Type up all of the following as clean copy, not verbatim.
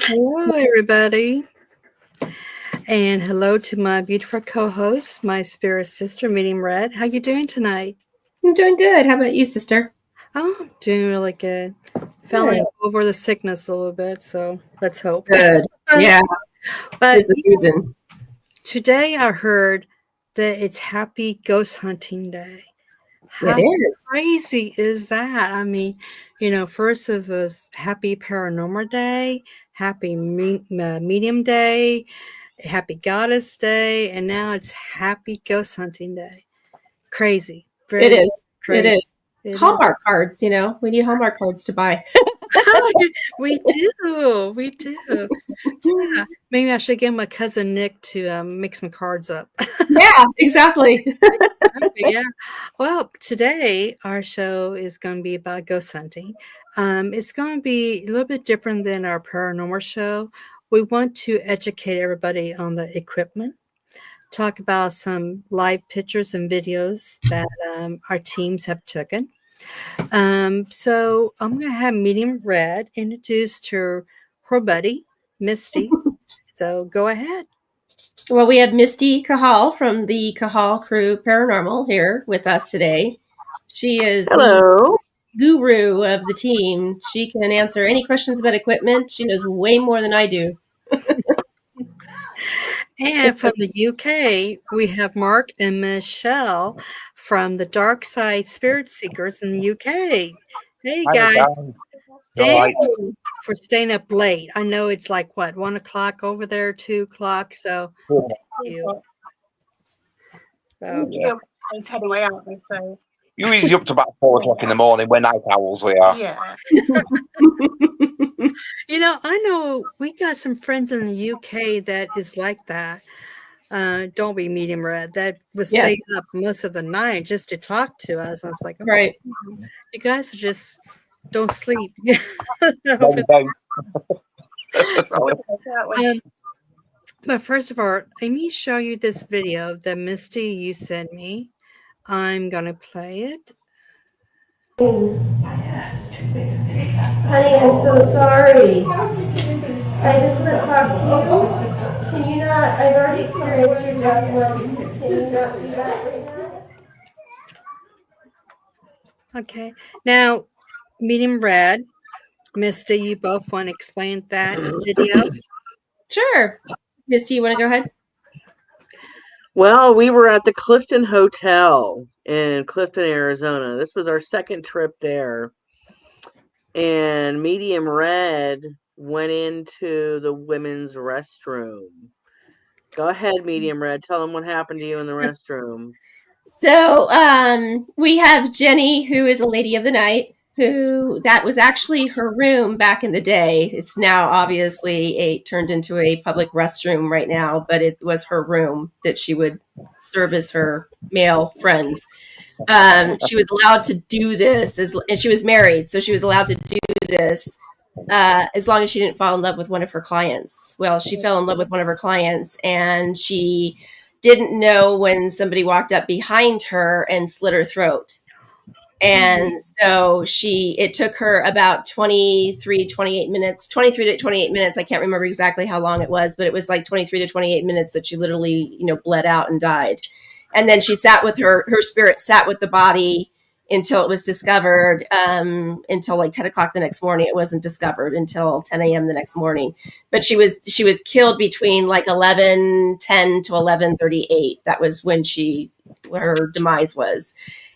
Hello, everybody, and hello to my beautiful co-host, my spirit sister, Medium Red. How you doing tonight? I'm doing good. How about you, sister? Oh, I'm doing really good. Feeling Good. over the sickness a little bit, so let's hope. Good. Yeah, But it's the season. today I heard that it's Happy Ghost Hunting Day. It How is. crazy is that? I mean, first it was Happy Paranormal Day, Happy Medium Day, Happy Goddess Day, and now it's Happy Ghost Hunting Day. Crazy. It Very is. It crazy. is. It is. Hallmark cards, we need Hallmark cards to buy. We do. We do. Yeah. Maybe I should get my cousin Nick to make some cards up. Yeah, exactly. Yeah. Well, today our show is going to be about ghost hunting. It's going to be a little bit different than our paranormal show. We want to educate everybody on the equipment, talk about some live pictures and videos that our teams have taken. So I'm going to have Medium Red introduced her buddy, Misty. So go ahead. Well, we have Misty Cahal from the Cahal Crew Paranormal here with us today. She is the Hello. guru of the team. She can answer any questions about equipment. She knows way more than I do. And from the UK, we have Mark and Michelle from the Dark Side Spirit Seekers in the UK. Hey Hi, guys, Dan. You all thank right? you for staying up late. I know it's like what, 1 o'clock over there, 2 o'clock. So thank you. So, Yeah. Anyway, aren't we? So You're usually up to about 4 o'clock in the morning. We're night owls, we are. yeah, I know we got some friends in the UK that is like that. Don't be medium red. That was Yes, staying up most of the night just to talk to us. I was like, okay, right. you guys are just don't sleep. No, we don't. um, but first of all, let me show you this video that Misty you sent me. I'm gonna play it. Honey, I'm so sorry. I just want to talk to you. Can you not? I've already experienced your death once. Can you not do that right now? Okay. Now, medium red, Misty, you both want to explain that video? Sure. Misty, you want to go ahead? Well, we were at the Clifton Hotel in Clifton, Arizona. This was our second trip there. And Medium Red went into the women's restroom. Go ahead, Medium Red. Tell them what happened to you in the restroom. So we have Jenny, who is a lady of the night, who that was actually her room back in the day. It's now obviously turned into a public restroom right now, but it was her room that she would service her male friends. She was allowed to do this, and she was married, so she was allowed to do this as long as she didn't fall in love with one of her clients. Well, she fell in love with one of her clients, and she didn't know when somebody walked up behind her and slit her throat. And so it took her about 23 to 28 minutes. I can't remember exactly how long it was, but it was like 23 to 28 minutes that she literally, bled out and died. And then she sat with her spirit sat with the body until it was discovered, until like 10 o'clock the next morning. It wasn't discovered until 10 a.m. the next morning. But she was killed between like 11:10 to 11:38. That was when her demise was.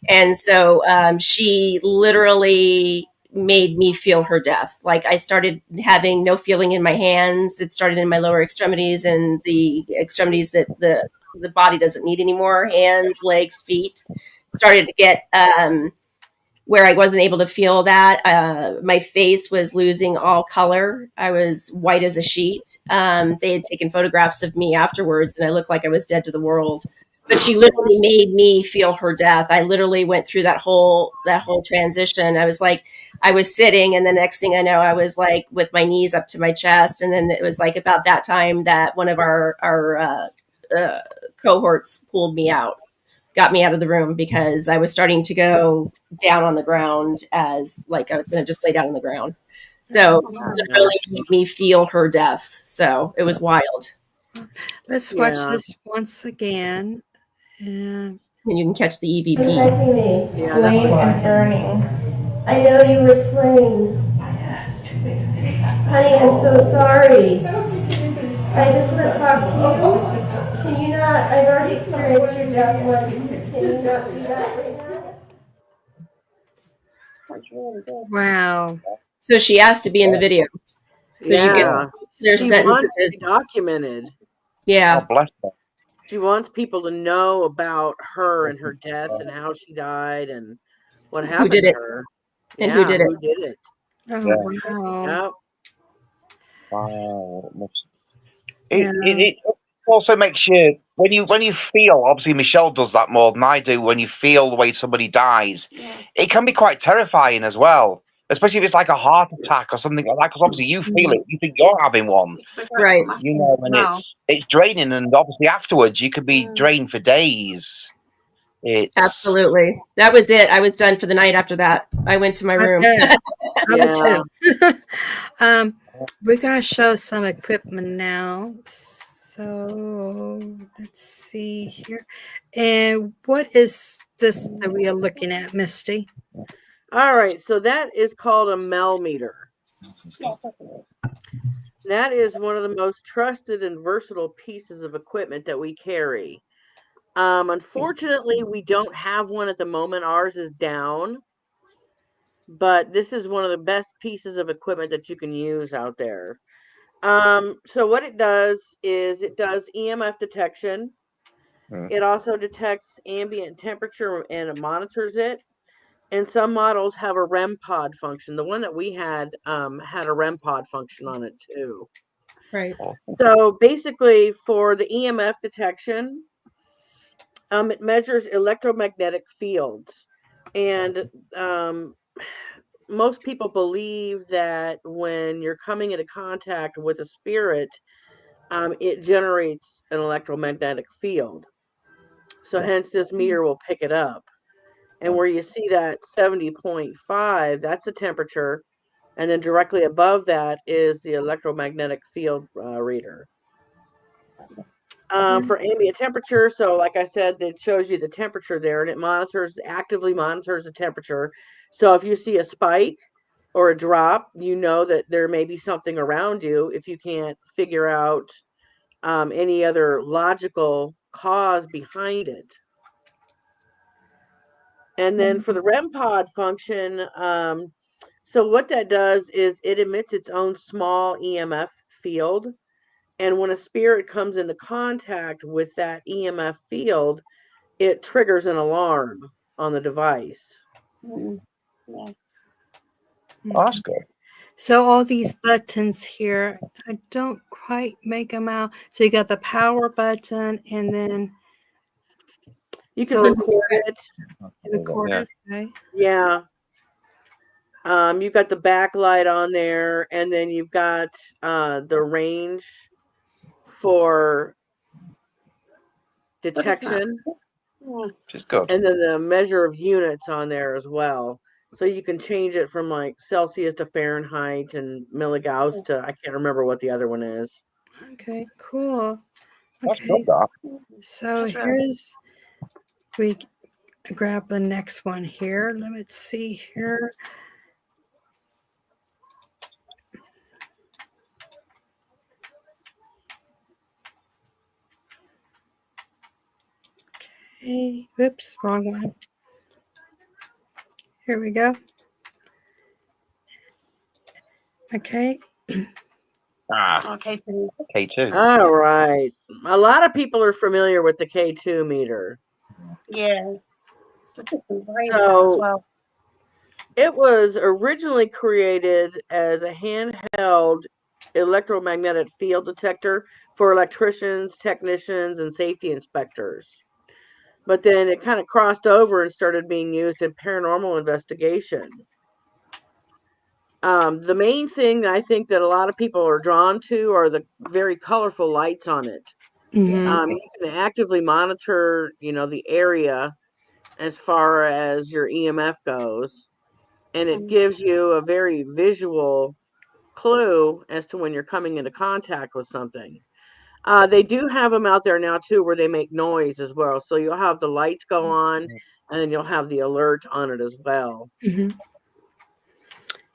And so she literally made me feel her death. Like I started having no feeling in my hands. It started in my lower extremities and the extremities that the body doesn't need anymore. Hands, legs, feet. Started to get where I wasn't able to feel that. My face was losing all color. I was white as a sheet. They had taken photographs of me afterwards, and I looked like I was dead to the world. But she literally made me feel her death. I literally went through that whole transition. I was sitting, and the next thing I know, I was like with my knees up to my chest. And then it was like about that time that one of our cohorts pulled me out, got me out of the room, because I was starting to go down on the ground as like I was going to just lay down on the ground. So wow. it really made me feel her death. So it was wild. Let's watch Yeah. this once again. And And you can catch the EVP. Protecting me. Yeah, Slain and burning. I know you were slain. Honey, I'm so sorry. I just want to talk to you. Can you not? I've already experienced your death once. Can you not do that right now? wow. So she asked to be in the video. So you get Yeah. their She sentences. wants to be documented. Yeah. Oh, bless her. She wants people to know about her and her death and how she died and what happened did to it? her. And Yeah, who did it? who did it? Oh, Yeah. wow. Yep. Wow. Yeah. It also makes you when you feel, obviously Michelle does that more than I do, when you feel the way somebody dies, it can be quite terrifying as well. Especially if it's like a heart attack or something like that, because obviously you feel it, you think you're having one, Right. you know, and it's draining, and obviously afterwards you could be drained for days. It's Absolutely. That was it. I was done for the night after that. I went to my room. I would Yeah. too. We gotta show some equipment now. So let's see here. And what is this that we are looking at, Misty? All right. So that is called a Mel meter. That is one of the most trusted and versatile pieces of equipment that we carry. Unfortunately, we don't have one at the moment. Ours is down, but this is one of the best pieces of equipment that you can use out there. So what it does is it does EMF detection. It also detects ambient temperature and it monitors it. And some models have a REM pod function. The one that we had a REM pod function on it too. Right. So basically, for the EMF detection, it measures electromagnetic fields, and most people believe that when you're coming into contact with a spirit, it generates an electromagnetic field. So hence this meter will pick it up. And where you see that 70.5, that's the temperature. And then directly above that is the electromagnetic field reader. For ambient temperature, so like I said, it shows you the temperature there and it actively monitors the temperature. So if you see a spike or a drop, you know that there may be something around you if you can't figure out any other logical cause behind it. And then for the REM pod function, so what that does is it emits its own small EMF field. And when a spirit comes into contact with that EMF field, it triggers an alarm on the device. Oh, that's good. So all these buttons here, I don't quite make them out. So you got the power button, and then You can So- record it. record Yeah. it. Okay. Yeah. You've got the backlight on there, and then you've got the range for detection, Which is good. and then the measure of units on there as well. So you can change it from like Celsius to Fahrenheit and milligauss to I can't remember what the other one is. Okay, cool. That's Okay, good, that. so here's, we grab the next one here. Let me see here. Okay, whoops, wrong one. Here we go. Okay, Okay. K2. All right. A lot of people are familiar with the K2 meter. Yeah. Great So- as well. It was originally created as a handheld electromagnetic field detector for electricians, technicians, and safety inspectors. But then it kind of crossed over and started being used in paranormal investigation. The main thing I think that a lot of people are drawn to are the very colorful lights on it. mhm. You can actively monitor, the area as far as your EMF goes, and it gives you a very visual clue as to when you're coming into contact with something. They do have them out there now too, where they make noise as well. So you'll have the lights go on, and then you'll have the alert on it as well. Mm-hmm.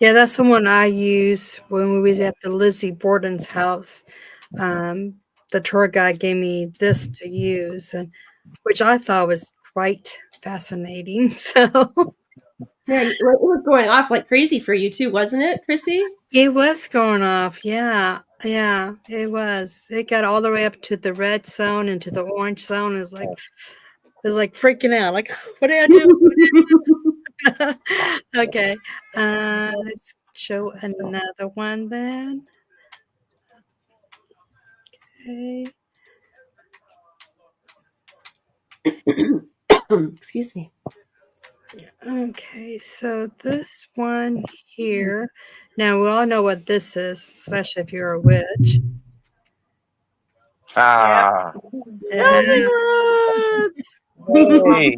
Yeah, that's the one I used when we was at the Lizzie Borden's house. The tour guide gave me this to use, and which I thought was quite fascinating. So Yeah, it was going off like crazy for you too, wasn't it, Chrissy? it was going off. Yeah, yeah, it was. It got all the way up to the red zone and to the orange zone. It was like freaking out. Like, what did I do? Okay, let's show another one then. Okay. Excuse me. Okay, so this one here. Now we all know what this is, especially if you're a witch. Ah. Yeah. Hey.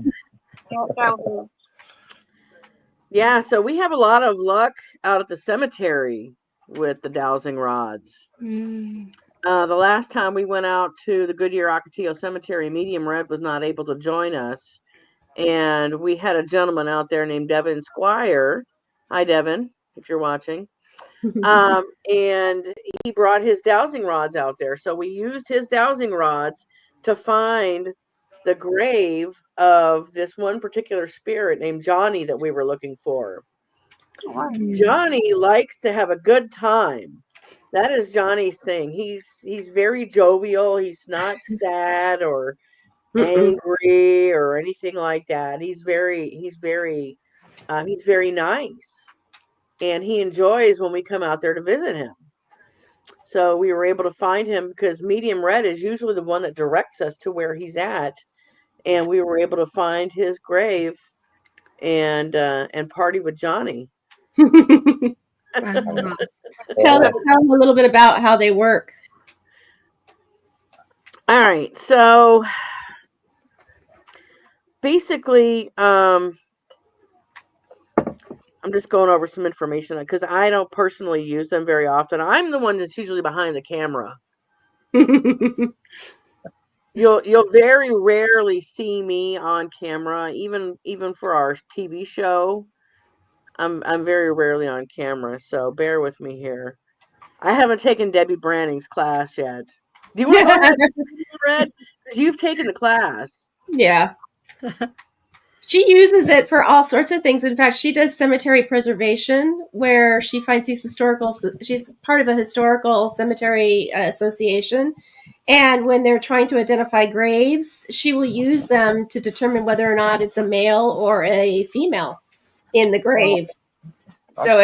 Yeah, so we have a lot of luck out at the cemetery with the dowsing rods. Mm. The last time we went out to the Goodyear Ocotillo Cemetery, Medium Red was not able to join us. And we had a gentleman out there named Devin Squire. Hi, Devin, if you're watching. And he brought his dowsing rods out there. So we used his dowsing rods to find the grave of this one particular spirit named Johnny that we were looking for. Johnny likes to have a good time. That is Johnny's thing. He's very jovial. He's not sad or angry or anything like that. He's very nice, and he enjoys when we come out there to visit him. So we were able to find him because Medium Red is usually the one that directs us to where he's at, and we were able to find his grave and party with Johnny. Wow. Tell them a little bit about how they work. All right, so basically, I'm just going over some information because I don't personally use them very often. I'm the one that's usually behind the camera. You'll very rarely see me on camera, even for our TV show. I'm very rarely on camera, so bear with me here. I haven't taken Debbie Branning's class yet. Do you want to go ahead, Red? Because you've taken the class. Yeah. She uses it for all sorts of things. In fact, she does cemetery preservation, where she finds these historical. She's part of a historical cemetery association, and when they're trying to identify graves, she will use them to determine whether or not it's a male or a female in the grave. So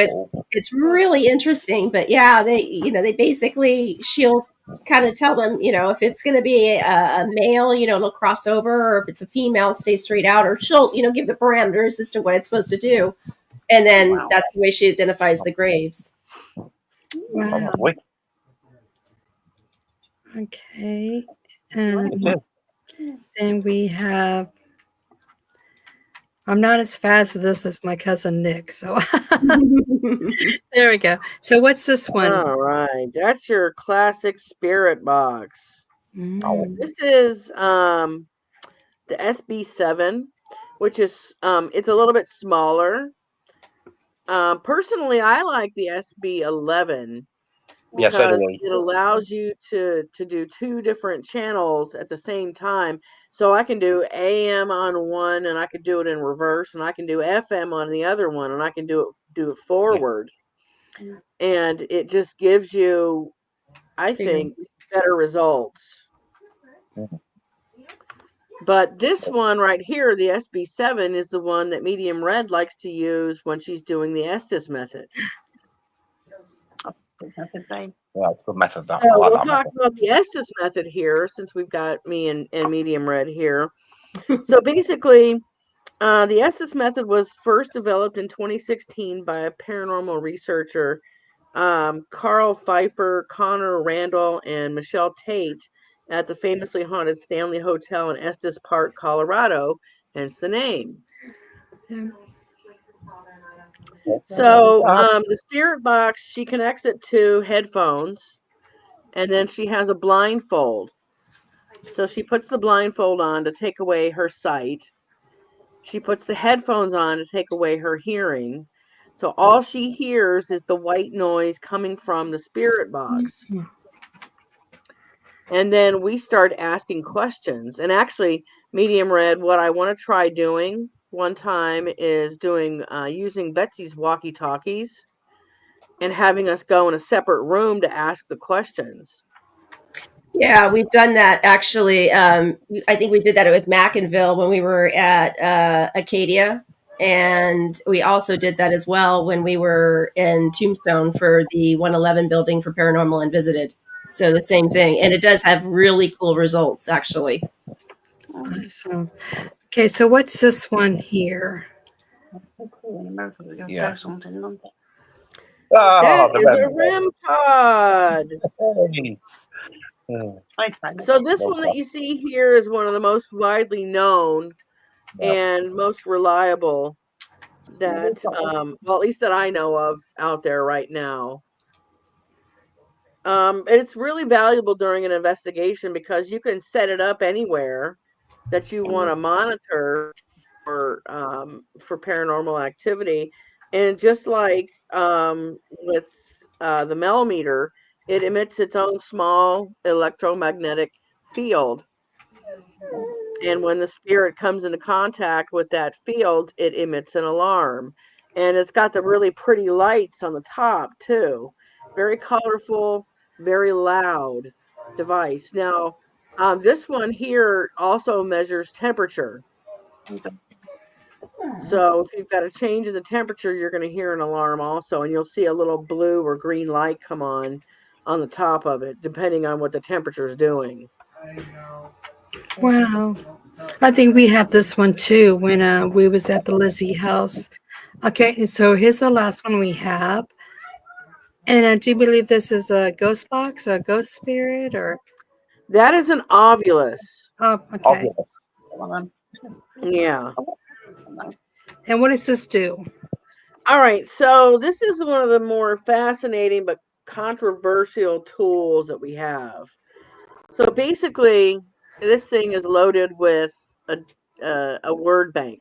it's really interesting. But yeah, they basically, she'll kind of tell them, if it's going to be a male, it'll cross over, or if it's a female, stay straight out, or she'll, give the parameters as to what it's supposed to do. And then that's the way she identifies the graves. Wow. Okay. And then we have, I'm not as fast at this as my cousin Nick, so there we go. So what's this one? All right, that's your classic spirit box. This is the SB7, which is it's a little bit smaller. Personally, I like the SB11 because it allows you to do two different channels at the same time. So I can do AM on one, and I can do it in reverse, and I can do FM on the other one, and I can do it forward. And it just gives you, I think, better results. But this one right here, the SB7, is the one that Medium Red likes to use when she's doing the Estes method. Yeah, it's a good method. So we'll talk about the Estes method here, since we've got me and Medium Red here. So basically, the Estes method was first developed in 2016 by a paranormal researcher, Carl Pfeiffer, Connor Randall, and Michelle Tate, at the famously haunted Stanley Hotel in Estes Park, Colorado, hence the name. So the spirit box, she connects it to headphones, and then she has a blindfold. So she puts the blindfold on to take away her sight. She puts the headphones on to take away her hearing. So all she hears is the white noise coming from the spirit box. And then we start asking questions. And actually, Medium Red, what I want to try doing one time is doing using Betsy's walkie-talkies and having us go in a separate room to ask the questions. Yeah, we've done that actually. I think we did that with Mackinville when we were at Acadia. And we also did that as well when we were in Tombstone for the 111 building for Paranormal and Visited. So the same thing. And it does have really cool results, actually. Awesome. Okay, so what's this one here? That's so cool. In America, we have Yeah. those ones in London. That the is a REM. REM pod. I find it. So this one that you see here is one of the most widely known and most reliable that, well, at least that I know of out there right now. It's really valuable during an investigation because you can set it up anywhere that you want to monitor for paranormal activity. And just like with the millimeter, it emits its own small electromagnetic field. And when the spirit comes into contact with that field, it emits an alarm. And it's got the really pretty lights on the top, too. Very colorful, very loud device. Now, this one here also measures temperature. So if you've got a change in the temperature, you're going to hear an alarm also. And you'll see a little blue or green light come on the top of it, depending on what the temperature is doing. Wow. I think we have this one too when we was at the Lizzie house. Okay, and so here's the last one we have. And I do believe this is a ghost box, a ghost spirit, or That is an ovulus. oh, okay. Yeah. And what does this do? All right. So this is one of the more fascinating but controversial tools that we have. So basically, this thing is loaded with a word bank,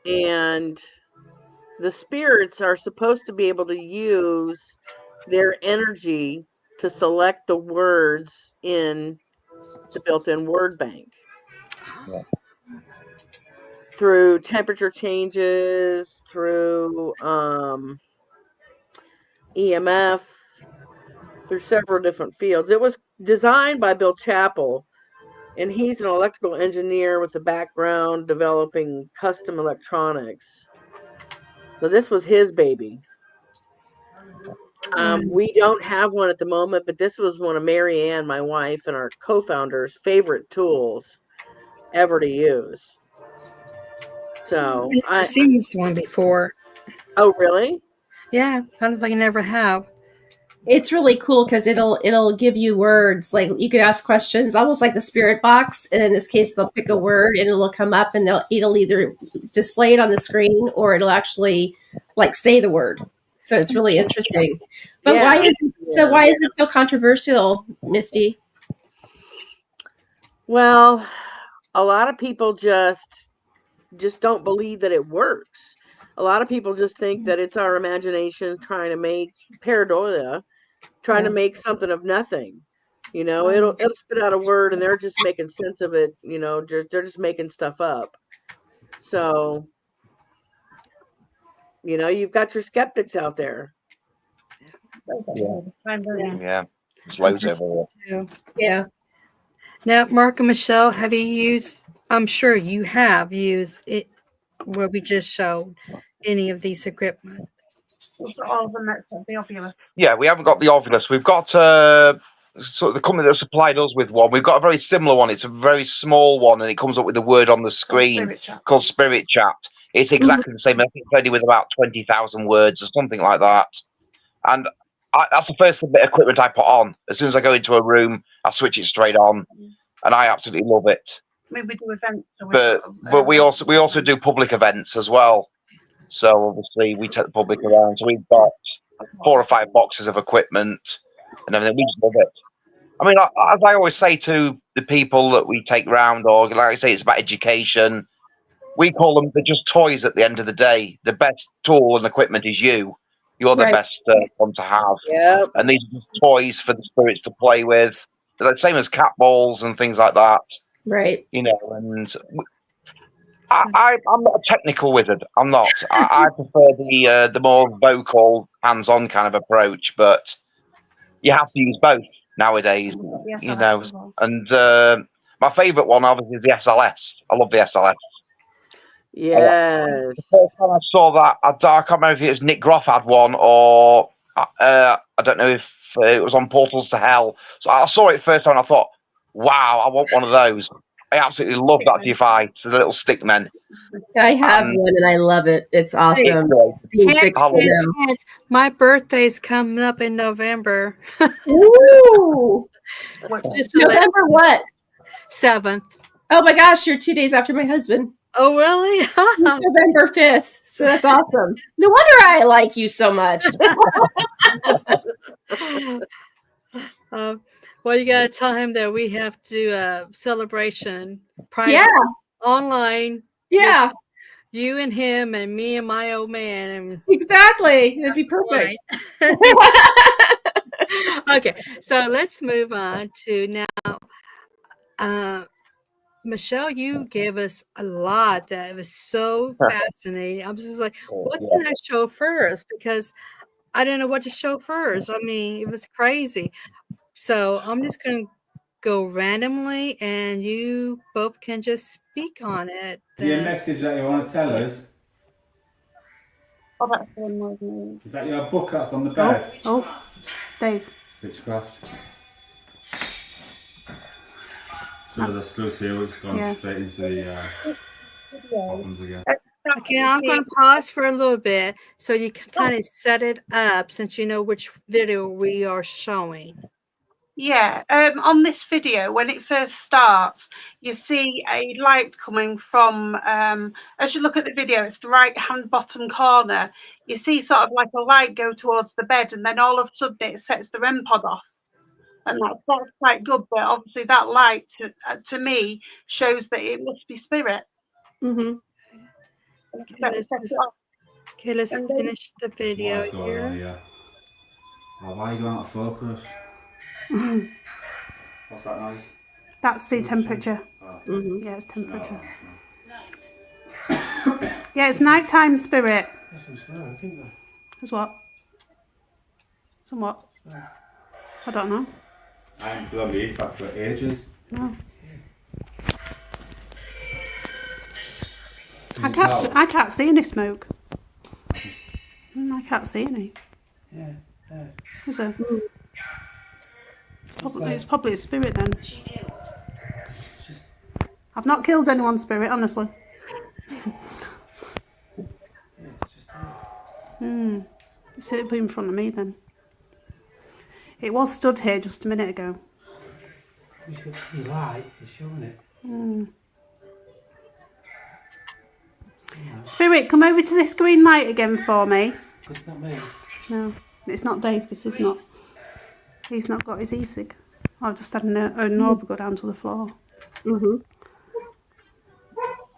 and the spirits are supposed to be able to use their energy to select the words in the built-in word bank. Yeah. Through temperature changes, through EMF, through several different fields. It was designed by Bill Chappell, and he's an electrical engineer with a background developing custom electronics. So this was his baby. We don't have one at the moment, but this was one of Mary Ann, my wife, and our co-founder's favorite tools ever to use. So I've seen this one before. Oh, really? Yeah, I don't think I never have. It's really cool because it'll give you words. Like you could ask questions, almost like the spirit box. And in this case, they'll pick a word and it'll come up and it'll either display it on the screen or it'll actually like say the word. So it's really interesting. But Yeah. why is it so controversial, Misty? Well, a lot of people just don't believe that it works. A lot of people just think that it's our imagination trying to make pareidolia, trying to make something of nothing. You know, it'll spit out a word and they're just making sense of it. You know, they're just making stuff up. So, you know, you've got your skeptics out there. Yeah. There's loads over there. Yeah. Now, Mark and Michelle, have you used? I'm sure you have used it where we just showed any of these equipment. All of them, that's the ovulus. Yeah, we haven't got the ovulus. We've got sort of the company that supplied us with one. We've got a very similar one. It's a very small one, and it comes up with the word on the screen called Spirit Chat. It's exactly the same. I think it's only with about 20,000 words or something like that. And that's the first bit of equipment I put on. As soon as I go into a room, I switch it straight on, and I absolutely love it. Maybe we do events. But we also do public events as well. So obviously we take the public around. So we've got 4 or 5 boxes of equipment and everything. We just love it. I mean, as I always say to the people that we take round, or like I say, it's about education. We call them, they're just toys at the end of the day. The best tool and equipment is you. You're the Right. best one to have. Yep. And these are just toys for the spirits to play with. They're the same as cat balls and things like that. Right. You know, and I'm not a technical wizard. I'm not. I prefer the more vocal, hands-on kind of approach. But you have to use both nowadays. Yes, You know, as well. and my favourite one obviously is the SLS. I love the SLS. Yes. The first time I saw that, I can't remember if it was Nick Groff had one, or I don't know if it was on Portals to Hell. So I saw it first time and I thought, wow, I want one of those. I absolutely love that device, the little stick men. I have one and I love it. It's awesome. It's being Hint, fixed for hint, them. hint. My birthday's coming up in November. Ooh. Just so that- November what? 7th. Oh my gosh, you're 2 days after my husband. Oh, really? It's November 5th. So that's awesome. No wonder I like you so much. Well, you got to tell him that we have to do a celebration private Yeah. online. Yeah. You and him and me and my old man. And Exactly. It'd be perfect. Okay, so let's move on to now. Michelle, you gave us a lot that was so fascinating. I was just like, what can I show first? Because I didn't know what to show first. I mean, it was crazy. So I'm just going to go randomly and you both can just speak on it. Is there a message that you want to tell us? Oh, that's one more than Is that your book that's on the bed? Oh, Dave. Witchcraft. Some of the stuff here has gone straight into the bottoms again. Okay, I'm going to pause for a little bit so you can kind of set it up since you know which video we are showing. Yeah, on this video, when it first starts, you see a light coming from, as you look at the video, it's the right-hand bottom corner. You see sort of like a light go towards the bed, and then all of a sudden it sets the REM pod off. And that's quite good, but obviously that light, to me, shows that it must be spirit. Mm-hmm. Okay, let's finish the video here. Oh, why are you going out of focus? What's that noise? That's the temperature. Oh. Mm-hmm. Yeah, it's temperature. No. Yeah, it's nighttime spirit. There's some snow, I think there. As what? Somewhat. I don't know. I haven't blown the EFAC for ages. No. I can't see any smoke. I can't see any. Yeah. Is there? It's probably a spirit then. I've not killed anyone's spirit, honestly. It's it in front of me then. It was stood here just a minute ago. You should see light, you're showing it. Spirit, come over to this green light again for me. It's not me. No, it's not Dave, this is not. He's not got his e-cig. I've just had an orb go down to the floor. Mm-hmm.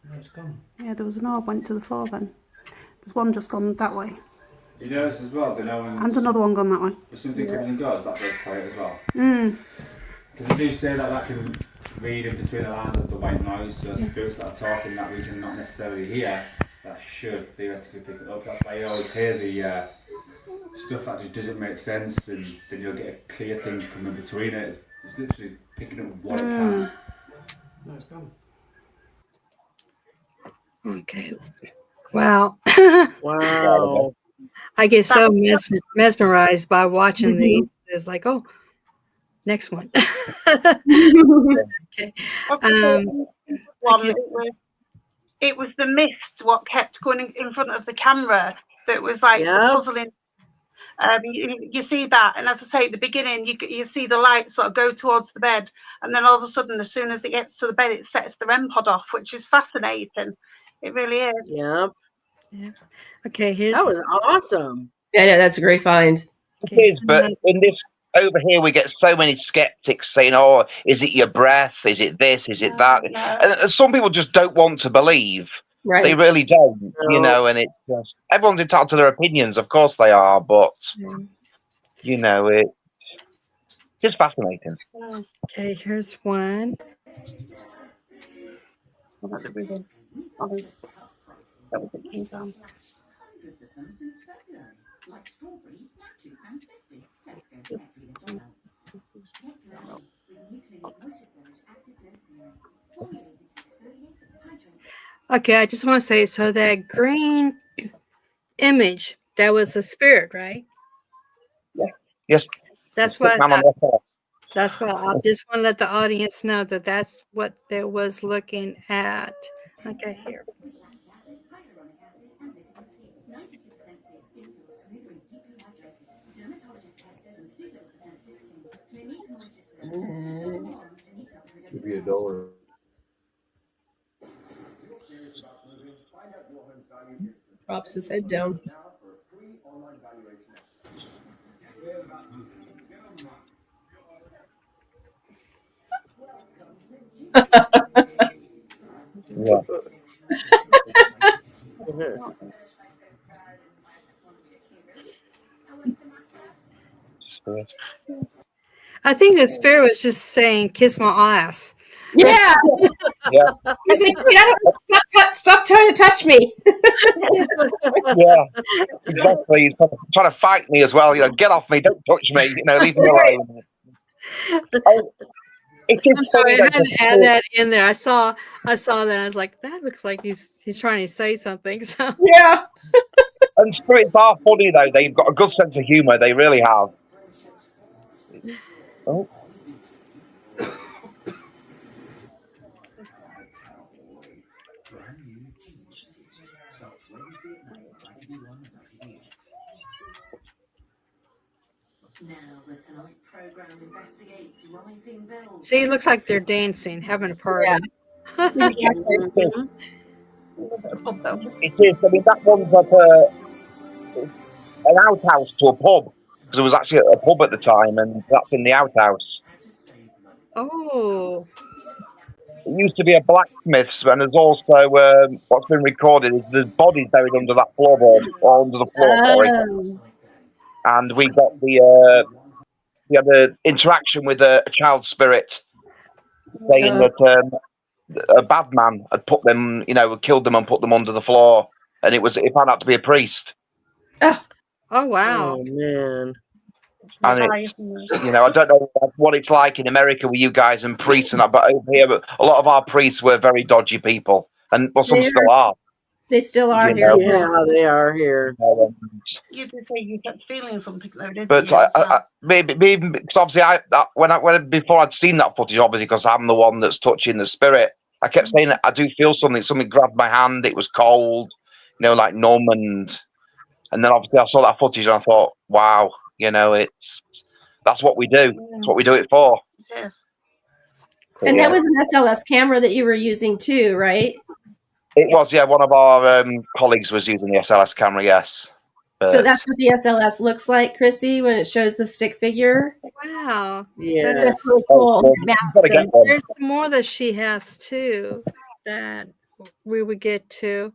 No, it's gone. Yeah, there was an orb went to the floor then. There's one just gone that way. Do you notice as well, And another one gone that way. if something comes and goes, that goes quiet as well? Because they do say that can read in between the lines of the white noise, so spirits that are talking that we can not necessarily hear, that should theoretically pick it up. That's why you always hear the stuff that just doesn't make sense, and then you'll get a clear thing coming between it. It's literally picking up what it can. No, it's gone. Okay. Wow. Wow. I get so mesmerized by watching these. It's like, oh, next one. Okay. It was the mist what kept going in front of the camera that was like puzzling. You see that, and as I say at the beginning, you see the light sort of go towards the bed, and then all of a sudden, as soon as it gets to the bed, it sets the REM pod off, which is fascinating. It really is. Yep. Yeah. Okay, here's That was awesome. Yeah, that's a great find. It okay, is, but in this over here, we get so many skeptics saying, "Oh, is it your breath? Is it this? Is it that?" No. And some people just don't want to believe. Right. They really don't, you No. know. And it's just everyone's entitled to their opinions, of course they are, but you know, it's just fascinating. okay, here's one. Okay, I just want to say so that green image, that was a spirit, right? Yes, That's stick what I man on thought. the top. That's what I just want to let the audience know that that's what they was looking at. Okay, here. Give you $1. Drops his head down. Yeah. Spirit. I think the spirit was just saying, "Kiss my ass." Yeah. Yeah, He's like, wait, I don't stop trying to touch me. yeah, exactly. He's trying to fight me as well. You know, get off me, don't touch me. You know, leave me alone. Oh, it is I'm funny sorry, I though. had to add 'Cause that in there. I saw that. I was like, that looks like he's trying to say something. So Yeah. And spirits are funny though. They've got a good sense of humour. They really have. Oh, see, it looks like they're dancing, having a Yeah. party. Exactly. it is. I mean, that one's like an outhouse to a pub because it was actually a pub at the time, and that's in the outhouse. Oh, It used to be a blacksmith's, and there's also what's been recorded is there's bodies buried under that floorboard or under the floor. Sorry, Oh. and we got we had the interaction with a child spirit saying that a bad man had put them, you know, killed them and put them under the floor, and it found out to be a priest, oh Oh wow. man. and it's you know I don't know what it's like in America with you guys and priests and that, but over here a lot of our priests were very dodgy people, and well some still are. They still are You here. know, Yeah, they are here. You did say you kept feeling something though, didn't But you? maybe because obviously when before I'd seen that footage, obviously because I'm the one that's touching the spirit, I kept saying that I do feel something. Something grabbed my hand. It was cold, you know, like numb, and then obviously I saw that footage and I thought, wow, you know, that's what we do. That's what we do it for. Yes. But And yeah, that was an SLS camera that you were using too, right? it was. Yeah, one of our colleagues was using the SLS camera. Yes. So But that's what the SLS looks like, Chrissy, when it shows the stick figure. Wow. Yeah. It's a really oh, cool well, you've got to maps get and one. There's more that she has too that we would get to.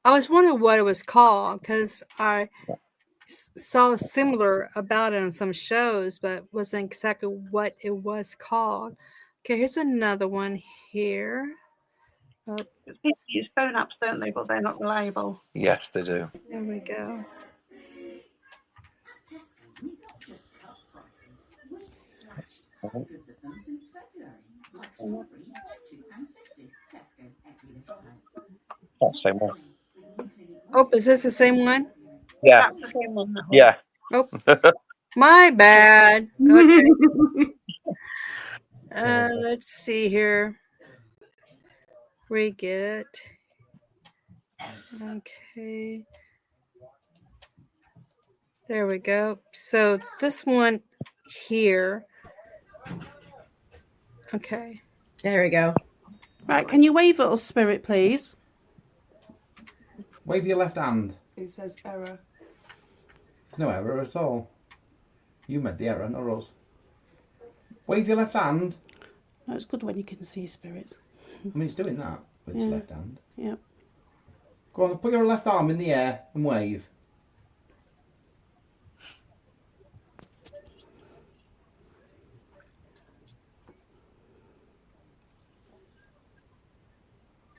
I was wondering what it was called because I saw similar about it on some shows, but wasn't exactly what it was called. Okay, here's another one here. Oh, People use phone apps, don't they? But they're not reliable. Yes, they do. there we go. Mhm. Oh, same one. Oh, is this the same one? Yeah, That's the same one. That one. yeah. Oh, my bad. Okay. Let's see here. We get okay. There we go. So this one here. Okay. there we go. Right, can you wave at us, Spirit, please? Wave your left hand. It says error. There's no error at all. You made the error, not us. Wave your left hand. No, it's good when you can see spirits. I mean, it's doing that with its left hand. Yep. Go on, put your left arm in the air and wave. It's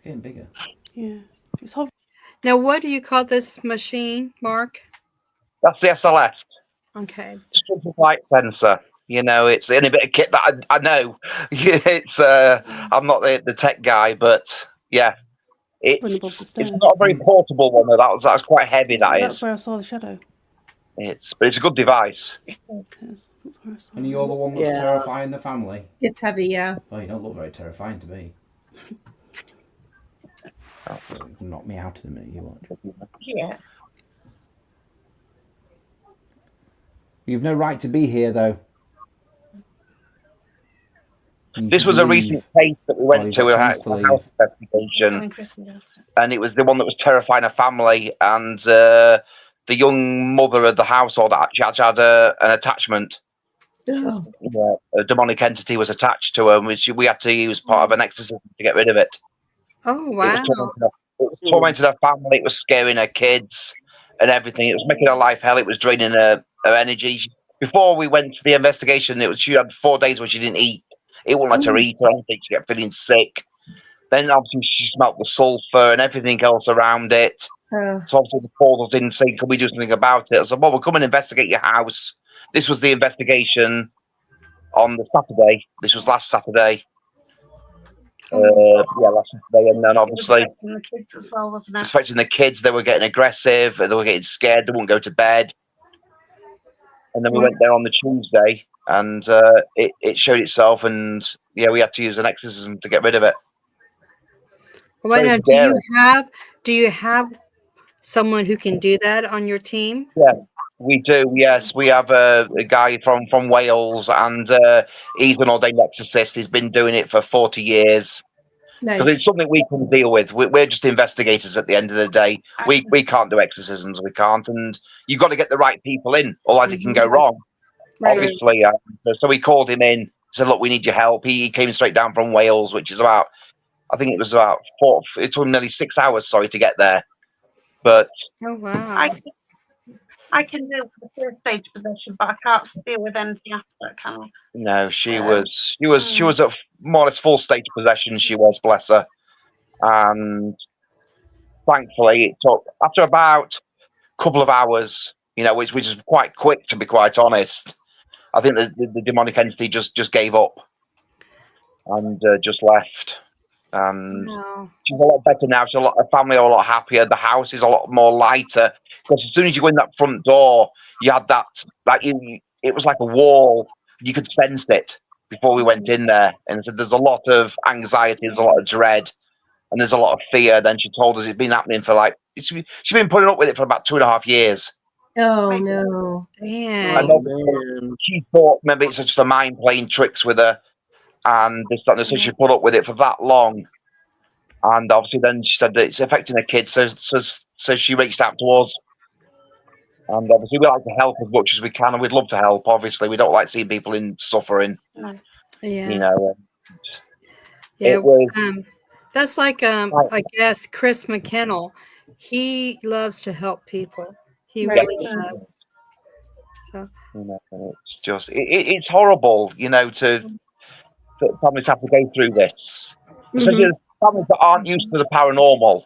getting bigger. Yeah. It's hovering. Now, what do you call this machine, Mark? That's the SLS. Okay. Structured light sensor. You know, it's in a bit of kit that I know. It's I'm not the tech guy, but yeah, Above the it's stairs. not a very portable one though. That's quite heavy. That's Is. where I saw the shadow. But it's a good device. That's where I saw And you're the one that's terrifying the family. It's heavy, yeah. Oh, you don't look very terrifying to me. Oh, knock me out in a minute, you watch. Yeah. You've no right to be here, though. This was a recent case that we went to, a house investigation, and it was the one that was terrifying a family, and the young mother of the household actually had an attachment. Oh. Yeah, a demonic entity was attached to her, which we had to use part of an exorcism to get rid of it. Oh, wow. It was tormenting her family. It was scaring her kids and everything. It was making her life hell. It was draining her energy. Before we went to the investigation, she had 4 days where she didn't eat. It wouldn't let her eat or anything. She kept feeling sick. Then obviously she smelt the sulphur and everything else around it. So obviously the portals didn't say, can we do something about it? I said, well, we'll come and investigate your house. This was the investigation on the Saturday. This was last Saturday. Last Saturday. And then obviously it was affecting the kids as well, wasn't it? affecting the kids. They were getting aggressive. They were getting scared. They wouldn't go to bed. And then we went there on the Tuesday, and it showed itself, and yeah, we had to use an exorcism to get rid of it. Well, now, do you have someone who can do that on your team? Yeah, we do. Yes, we have a guy from Wales, and he's an ordained exorcist. He's been doing it for 40 years. Because it's something we can deal with. We're just investigators at the end of the day. We can't do exorcisms. We can't, and you've got to get the right people in, otherwise it can go wrong. Right. Obviously, so we called him in. Said, "Look, we need your help." He came straight down from Wales, which is about, I think it was about it took him nearly 6 hours. Sorry to get there, but oh wow, I can deal with the first stage possession, but I can't deal with anything after, can I? No, she was at more or less full stage possession. She was, bless her, and thankfully it took after about a couple of hours, which is quite quick to be quite honest. I think the demonic entity just gave up and just left. And she's a lot better now. Her family are a lot happier. The house is a lot more lighter because as soon as you go in that front door, you had it was like a wall. You could sense it before we went in there, and so there's a lot of anxiety, there's a lot of dread, and there's a lot of fear. Then she told us it's been happening for she's been putting up with it for about 2.5 years. Oh no! Damn. And she thought maybe it's just a mind playing tricks with her, and this, that, and so she put up with it for that long. And obviously, then she said that it's affecting her kids, so she reached out to us. And obviously, we like to help as much as we can, and we'd love to help. Obviously, we don't like seeing people in suffering. No. Yeah. Yeah. That's like I guess Chris McKennell. He loves to help people. He really does. So it's just it's horrible, to families have to go through this, especially families that aren't used to the paranormal.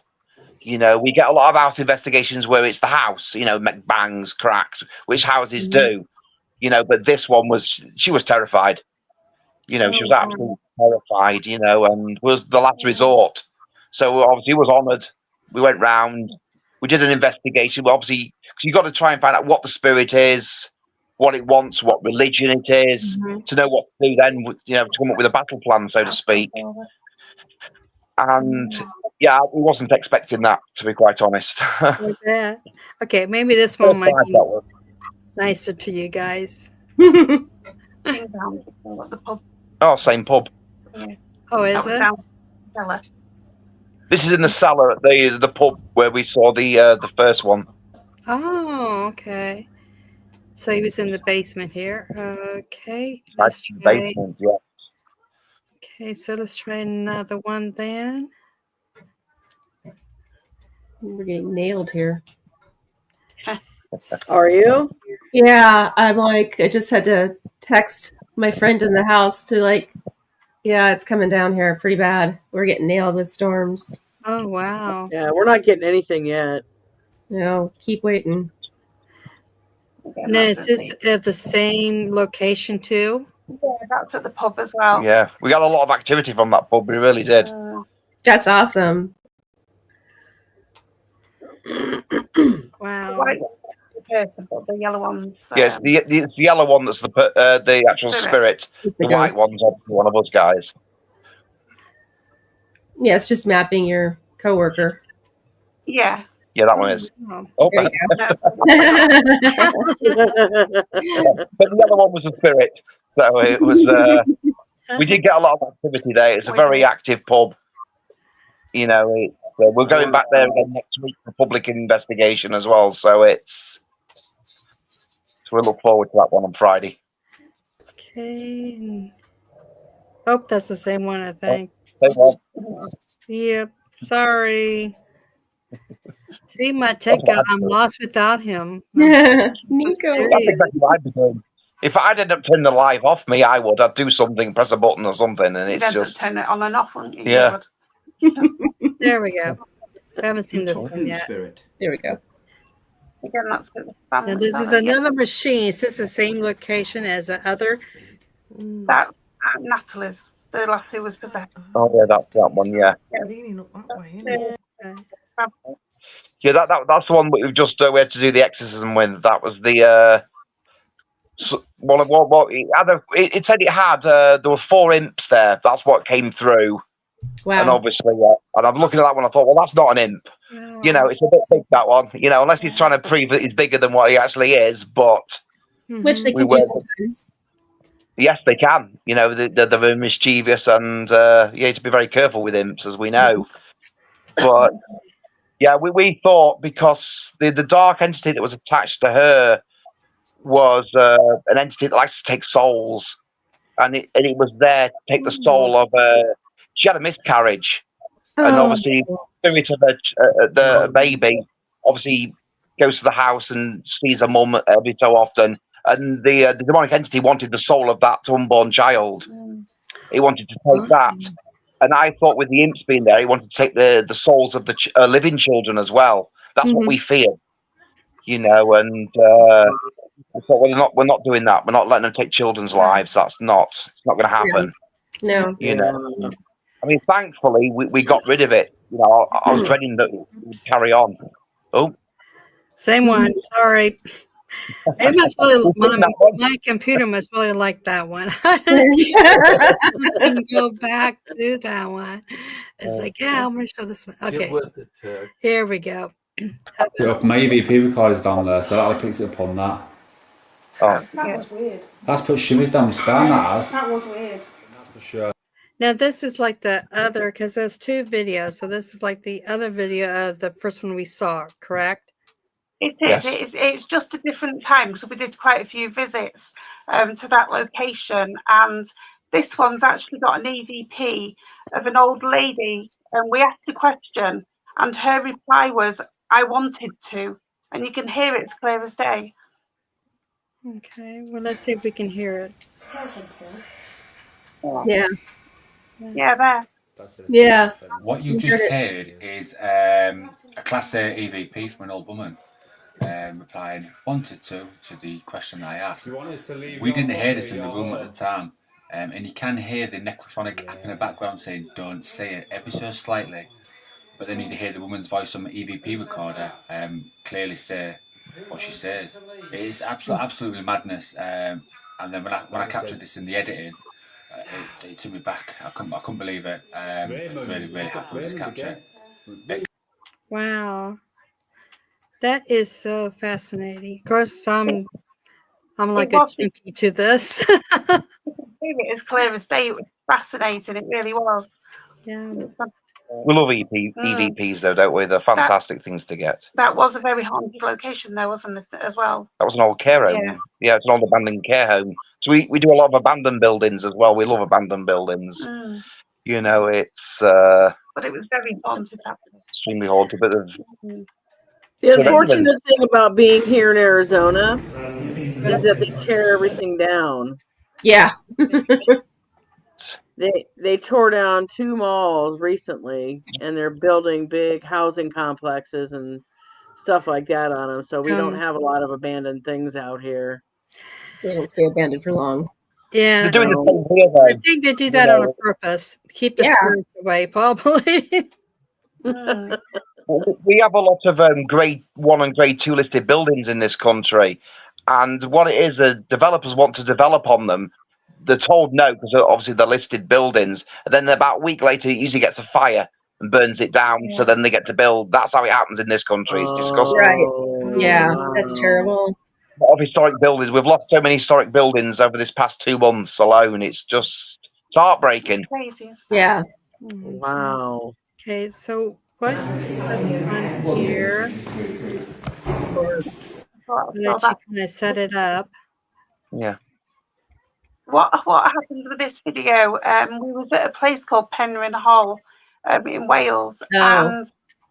We get a lot of house investigations where it's the house, bangs, cracks, which houses do, but this one she was terrified. She was absolutely terrified, and was the last resort. So obviously, it was honoured. We went round. We did an investigation. Obviously, because you've got to try and find out what the spirit is, what it wants, what religion it is, to know what to do then, to come up with a battle plan, so to speak. And yeah, we wasn't expecting that, to be quite honest. Okay, maybe this one might be nicer to you guys. Oh, same pub. Oh, is it? This is in the cellar at the pub where we saw the first one. Oh, okay. So he was in the basement here. Okay, That's let's the try. basement, yeah. Okay, so let's try another one then. We're getting nailed here. Are you? Yeah, I'm like, I just had to text my friend in the house to like, yeah, it's coming down here pretty bad. We're getting nailed with storms. Oh, wow. Yeah, we're not getting anything yet. You know, keep waiting. Now, is this at the same location too? Yeah, that's at the pub as well. Yeah, we got a lot of activity from that pub. We really did. That's awesome. Wow. White person, but the yellow ones. Yes, it's the yellow one that's the actual spirit. It's The the white ghost. one's obviously one of us guys. Yeah, it's just mapping your coworker. Yeah. Yeah, that one is. Oh, Oh, There but you go. the other one was a spirit. So it was. We did get a lot of activity there. It's a very active pub. You know, we're going back there again next week for public investigation as well. So we look forward to that one on Friday. Okay. Oh, that's the same one, I think. Same one. Yep. Sorry. See, my tech guy, I'm lost without him. Nico. That's exactly what I'd be doing. If I'd end up turning the live off me, I would. I'd do something, press a button or something, and You'd it's end up just turning it on and off, wouldn't you? Yeah. There we go. I haven't seen this one yet. Spirit. There we go. Again, that's the Now, this is another machine. Is this the same location as the other? That's Natalie's. The last who was possessed. Oh yeah, that's that one. Yeah, Yeah. yeah. That's the one we've just we had to do the exorcism with. That was the what it said it had. There were 4 imps there. That's what came through. Wow. And obviously, and I'm looking at that one. I thought, well, that's not an imp. Oh, You know, it's a bit big, that one. You know, unless he's trying to prove that he's bigger than what he actually is. But Which they we can were. do sometimes. Yes, they can. You know, they're very mischievous, and you have to be very careful with imps, as we know. But yeah, we thought because the dark entity that was attached to her was an entity that likes to take souls, and it was there to take the soul of. She had a miscarriage, and obviously, the spirit of the baby obviously goes to the house and sees her mum every so often. And the demonic entity wanted the soul of that unborn child. He wanted to take that. And I thought with the imps being there, he wanted to take the souls of the living children as well. That's what we feared, you know. And I thought, well, we're not doing that. We're not letting them take children's lives. It's not going to happen. No. You know. I mean, thankfully, we got rid of it. You know, I was dreading that it would carry on. Oh, same one. Sorry. It must really, my computer must really like that one. I didn't go back to that one. It's like, yeah, I'm going to show this one. Okay. Here we go. My EVP recorder's down there, so I picked it up on that. Oh. That was weird. That's put shivers down my spine, that has. That was weird. That's for sure. Now, this is like the other, because there's 2 videos. So this is like the other video of the first one we saw, correct? It is. It's just a different time because we did quite a few visits to that location, and this one's actually got an EVP of an old lady, and we asked a question, and her reply was, "I wanted to," and you can hear it as clear as day. Okay. Well, let's see if we can hear it. Yeah. Yeah, there. Yeah. What you just heard is a Class A EVP from an old woman replying, wanted to the question that I asked. We didn't hear this in the room at the time, and you can hear the necrophonic app in the background saying, don't say it, ever so slightly. But then you hear the woman's voice on the EVP recorder clearly say what she says. It is absolutely madness. And then when I captured this in the editing, it took me back. I couldn't believe it. Really happy with this capture. Wow. That is so fascinating. Of course, I'm like a junkie to this. Hear it as clear as day. It was fascinating. It really was. Yeah. We love EVPs though, don't we? They're fantastic things to get. That was a very haunted location there, wasn't it, as well? That was an old care home. Yeah, it's an old abandoned care home. So we do a lot of abandoned buildings as well. We love abandoned buildings. You know, it's but it was very haunted. That place. Extremely haunted. But the unfortunate thing about being here in Arizona is that they tear everything down. Yeah. They tore down 2 malls recently, and they're building big housing complexes and stuff like that on them. So we don't have a lot of abandoned things out here. They don't stay abandoned for long. Yeah, they're doing the same here, though. I think they do that on purpose. Keep the spirits away, probably. We have a lot of grade 1 and grade 2 listed buildings in this country, and what it is, developers want to develop on them. They're told no because obviously they're listed buildings, and then about a week later, it usually gets a fire and burns it down. So then they get to build. That's how it happens in this country. It's disgusting. Right. Yeah, that's terrible. Of historic buildings, we've lost so many historic buildings over this past 2 months alone. It's heartbreaking. It's crazy. Yeah. Wow. Okay, so what's on here? Let you kind of set it up. Yeah. What happens with this video? We was at a place called Penryn Hall in Wales, and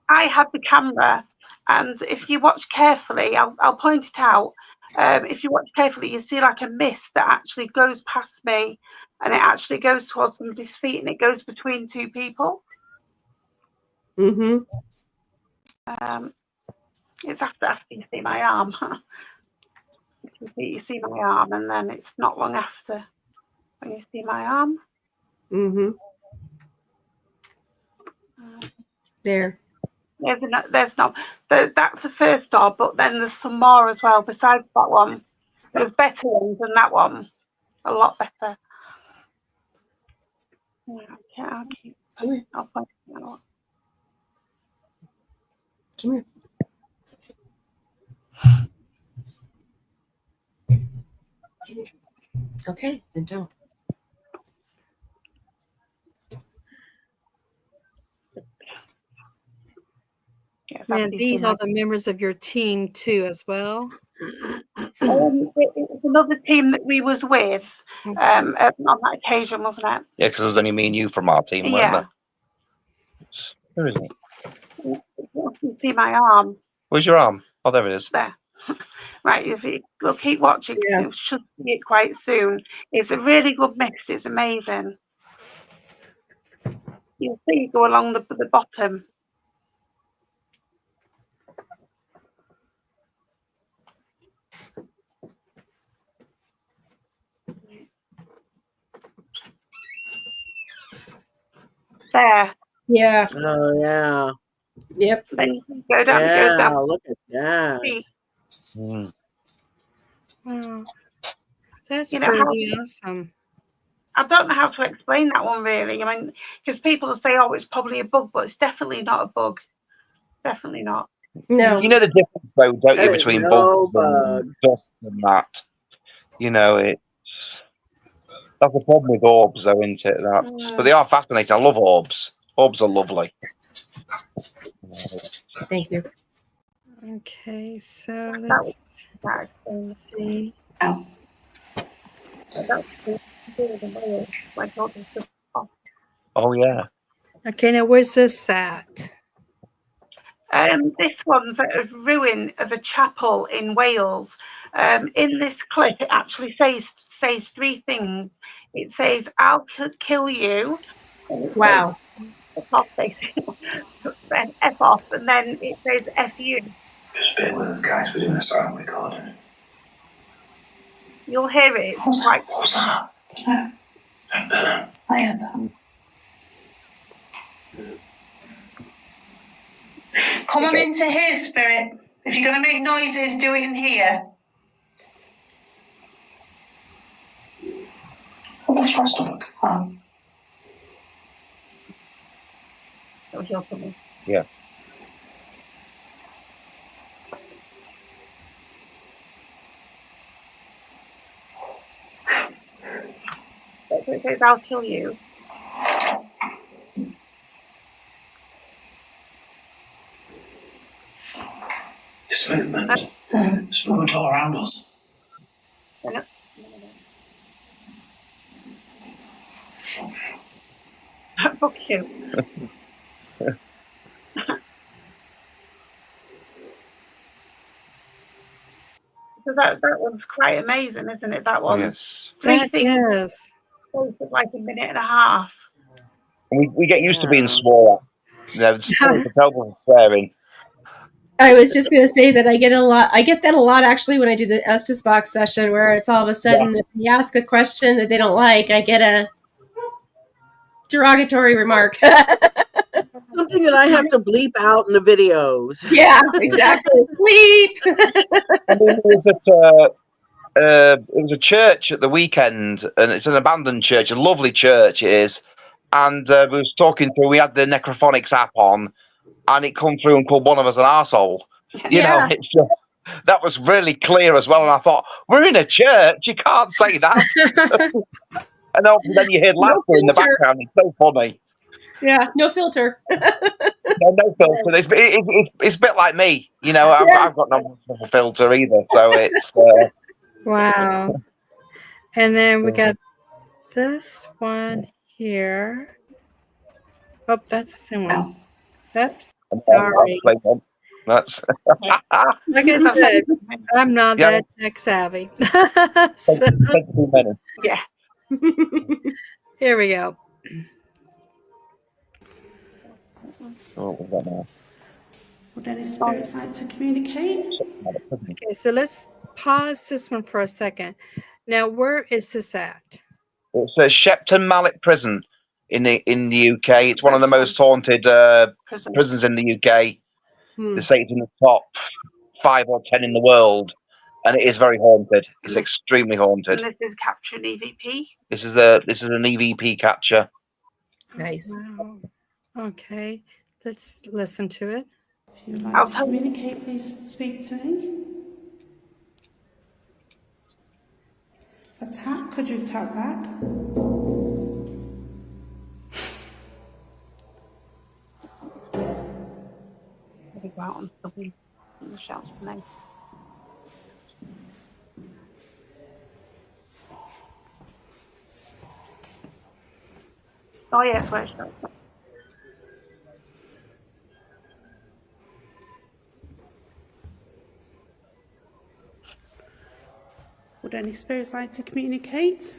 I had the camera. And if you watch carefully, I'll point it out. If you watch carefully, you see like a mist that actually goes past me, and it actually goes towards somebody's feet, and it goes between 2 people. It's after you see my arm. You see my arm, and then it's not long after when you see my arm. There. That's the first orb, but then there's some more as well besides that one. There's better ones than that one, a lot better. I'll keep. I'll point it out. Come here. Okay, then don't. And these are the members of your team too, as well. It was another team that we was with on that occasion, wasn't it? Yeah, because it was only me and you from our team, weren't there? Where is it? You can see my arm. Where's your arm? Oh, there it is. There. Right, if you'll keep watching, you should see it quite soon. It's a really good mix. It's amazing. You'll see it go along the bottom. There. Yeah. Oh, yeah. Yep. Then you go down, it goes down. Look at that. Wow. That's pretty awesome. I don't know how to explain that one really. I mean, because people will say, oh, it's probably a bug, but it's definitely not a bug. Definitely not. No. You know the difference, though, don't you, between bugs and dust and that? You know, that's the problem with orbs, though, isn't it? But they are fascinating. I love orbs. Orbs are lovely. Thank you. Okay, so let's see. Oh, yeah. Okay, now where's this at? This one's a ruin of a chapel in Wales. In this clip, it actually says 3 things. It says, "I'll kill you." Wow. F off, and then it says F you. Just bear with us, guys. We're doing a silent recording. You'll hear it. What was that? Yeah. I heard that. Come on into here, spirit. If you're going to make noises, do it in here. Oh, that's my stomach. That was your stomach. Yeah. It says, "I'll kill you." It's moving all around us. Fuck you. So that one's quite amazing, isn't it? That one. Yes. Three That things is. like a minute and a half. And we get used to being Yeah. swore at. You know, the terrible swearing. I was just going to say that I get that a lot actually when I do the Estes Box session, where it's all of a sudden, if you ask a question that they don't like, I get a derogatory remark. Something that I have to bleep out in the videos. Yeah, exactly. Bleep. I mean, it was a church at the weekend, and it's an abandoned church, a lovely church it is. And we was talking through. We had the Necrophonics app on, and it come through and called one of us an arsehole. You know, Yeah. it's just that was really clear as well. And I thought, we're in a church, you can't say that. And then you hear laughter in the filter. background. It's so funny. Yeah, no filter. No filter. It's a bit like me. You know, I've got no filter either. So it's Wow. And then we got this one here. Oh, that's the same one. Oops. Sorry. That's Like I said, I'm not yeah. that tech savvy. Takes So, 2 minutes. Yeah. here we go. Oh, what was that now? Would any spirits like to communicate? Okay, so let's pause this one for a second. Now, where is this at? It's Shepton Mallet Prison in the UK. It's one of the most haunted prisons in the UK. They say it's in the top 5 or 10 in the world, and it is very haunted. It's extremely haunted. And this is capturing EVP. This is an EVP capture. Nice. Wow. Okay, let's listen to it. If you would like to communicate, please speak to me. Attack, could you attack back? Go out on the shelves for me. Oh yeah, it's where it's going. Would any spirits like to communicate?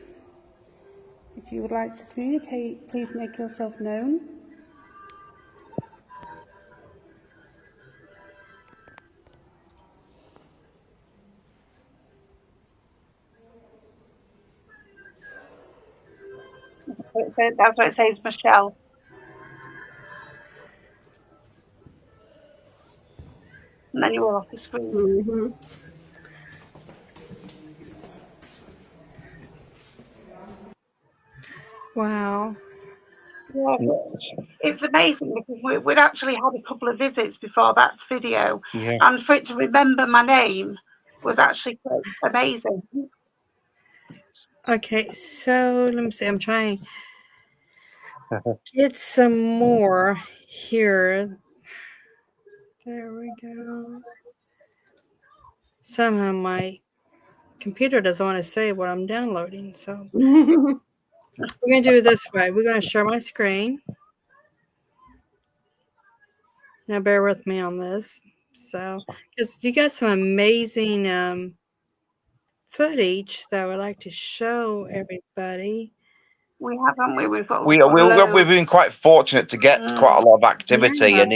If you would like to communicate, please make yourself known. That's what it says, Michelle. And then you're off the screen. Mm-hmm. Wow. Yeah, it's amazing because we'd actually had a couple of visits before that video, and for it to remember my name was actually quite amazing. Okay, so let me see. I'm trying to get some more here. There we go. Somehow my computer doesn't want to say what I'm downloading, so we're going to do it this way. We're going to share my screen. Now, bear with me on this. So, because you got some amazing footage that I would like to show everybody. We haven't we? We've Been quite fortunate to get quite a lot of activity, and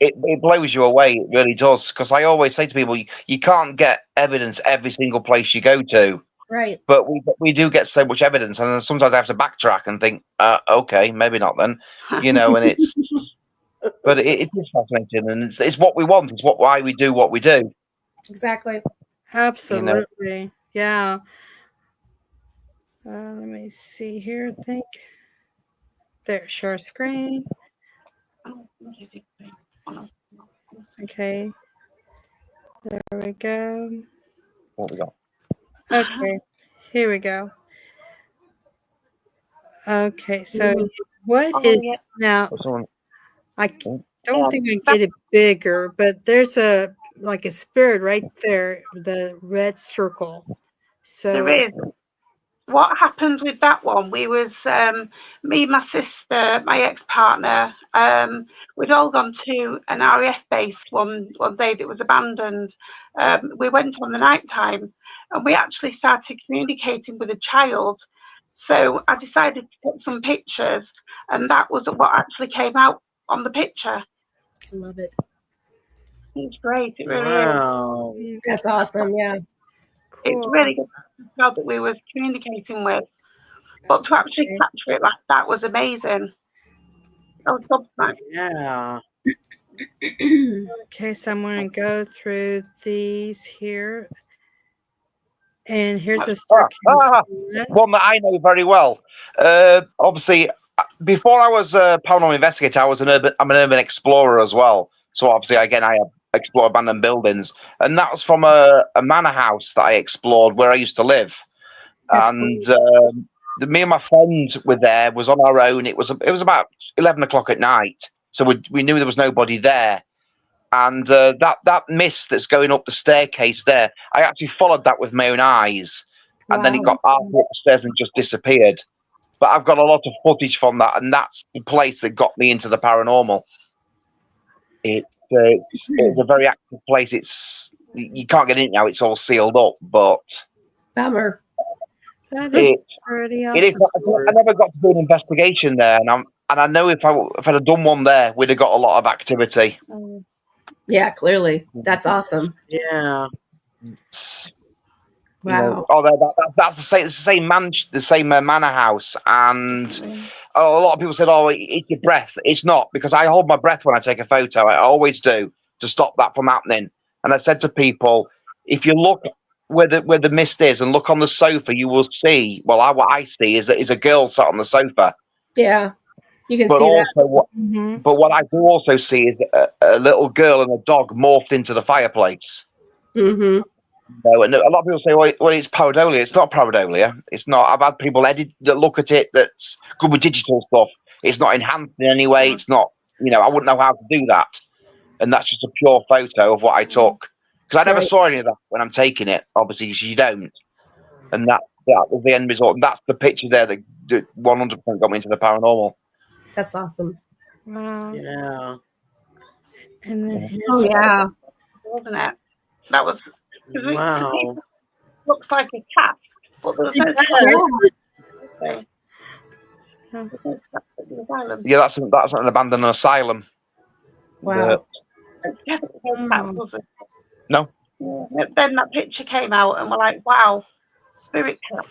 it blows you away. It really does. Because I always say to people, you can't get evidence every single place you go to. Right. But we do get so much evidence, and then sometimes I have to backtrack and think, okay, maybe not then, you know. And it's, but it is fascinating, and it's what we want. It's why we do what we do. Exactly. Absolutely, you know? Yeah. Let me see here. I think there, share screen. Okay. There we go. What we got? Okay. Here we go. Okay. So what is now? I don't think I get it bigger, but there's a like a spirit right there, the red circle. So There is. What happened with that one? We was me, my sister, my ex-partner. We'd all gone to an RAF base one day that was abandoned. We went on the night time, and we actually started communicating with a child. So I decided to take some pictures, and that was what actually came out on the picture. I love it. It's great. It really Wow. is. That's awesome. Yeah. It's cool. really good child that we was communicating with. But to actually Okay. capture it like that was amazing. I was gobsmacked. Yeah. Okay, so I'm going to go through these here. And here's the one. One that I know very well. Obviously, before I was a paranormal investigator, I'm an urban explorer as well. So obviously, again, I explore abandoned buildings, and that was from a manor house that I explored where I used to live. That's And me and my friend were there. Was on our own. It was about 11 o'clock at night, so we knew there was nobody there. And that mist that's going up the staircase there, I actually followed that with my own eyes, and then it got halfway up the stairs and just disappeared. But I've got a lot of footage from that, and that's the place that got me into the paranormal. It's a very active place. You can't get in now; it's all sealed up. But bummer. That is it pretty it is. awesome. I never got to do an investigation there, and I know if I'd have done one there, we'd have got a lot of activity. Yeah, clearly. That's awesome. Yeah. Wow. That's the same. It's the same manor house, and a lot of people said, "Oh, it's your breath." It's not, because I hold my breath when I take a photo. I always do, to stop that from happening. And I said to people, if you look where the mist is and look on the sofa, you will see. Well, what I see is a girl sat on the sofa. Yeah, you can But see that. also, what I do also see is a little girl and a dog morphed into the fireplace. Mm-hmm. No, and a lot of people say, well, it's pareidolia. It's not pareidolia. It's not. I've had people that look at it that's good with digital stuff. It's not enhanced in any way. It's not, I wouldn't know how to do that. And that's just a pure photo of what I took. Because I never Right. saw any of that when I'm taking it, obviously, because you don't. And that was the end result. And that's the picture there that 100% got me into the paranormal. That's awesome. Wow. Yeah. And then here's Oh, yeah. Wasn't it? That was. Wow. Looks like a cat, but there was no cat. does. Yeah, that's an abandoned asylum. Wow. Definitely no cats, was it? No. Yeah. Then that picture came out, and we're like, "Wow, spirit cat."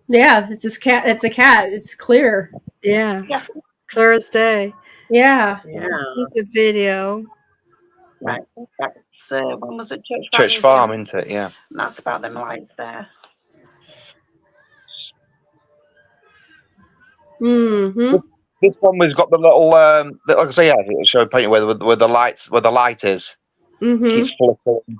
Yeah, it's this cat. It's a cat. It's clear. Yeah. Yeah. Clear as day. Yeah. Yeah. Here's a video. Right. That's when was it? Church Farm, isn't it? Yeah. And that's about them lights there. Mm-hmm. This one has got the little, like I say, yeah, it'll show a painting where the light is. Mm-hmm. Keeps flickering.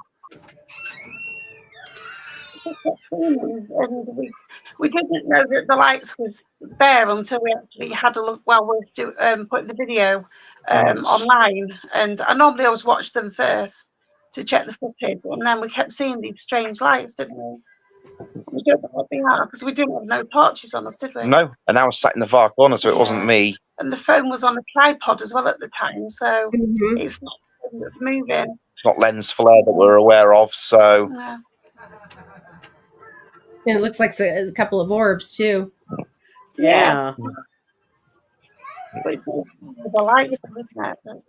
And we didn't know that the lights was there until we actually had a look while we were putting the video online. And I normally always watch them first to check the footage, and then we kept seeing these strange lights, didn't we? We don't know what they are because we didn't have no torches on us, did we? No, and I was sat in the far corner, so it wasn't me. And the phone was on a tripod as well at the time, so Mm-hmm. it's not something that's moving. It's not lens flare that we're aware of, so. No. And it looks like a couple of orbs too. Yeah. But the lights, isn't it?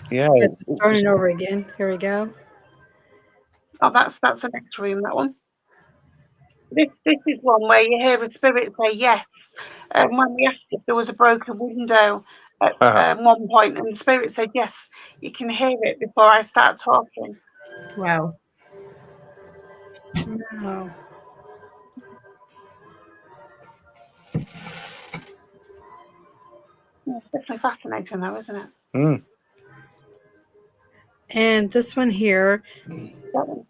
Yeah. It's starting over again. Here we go. Oh, that's the next room, that one. This is one where you hear a spirit say yes. When we asked if there was a broken window at one point, and the spirit said yes, you can hear it before I start talking. Wow. Wow. It's definitely fascinating, though, isn't it? Mm. And this one here. That one's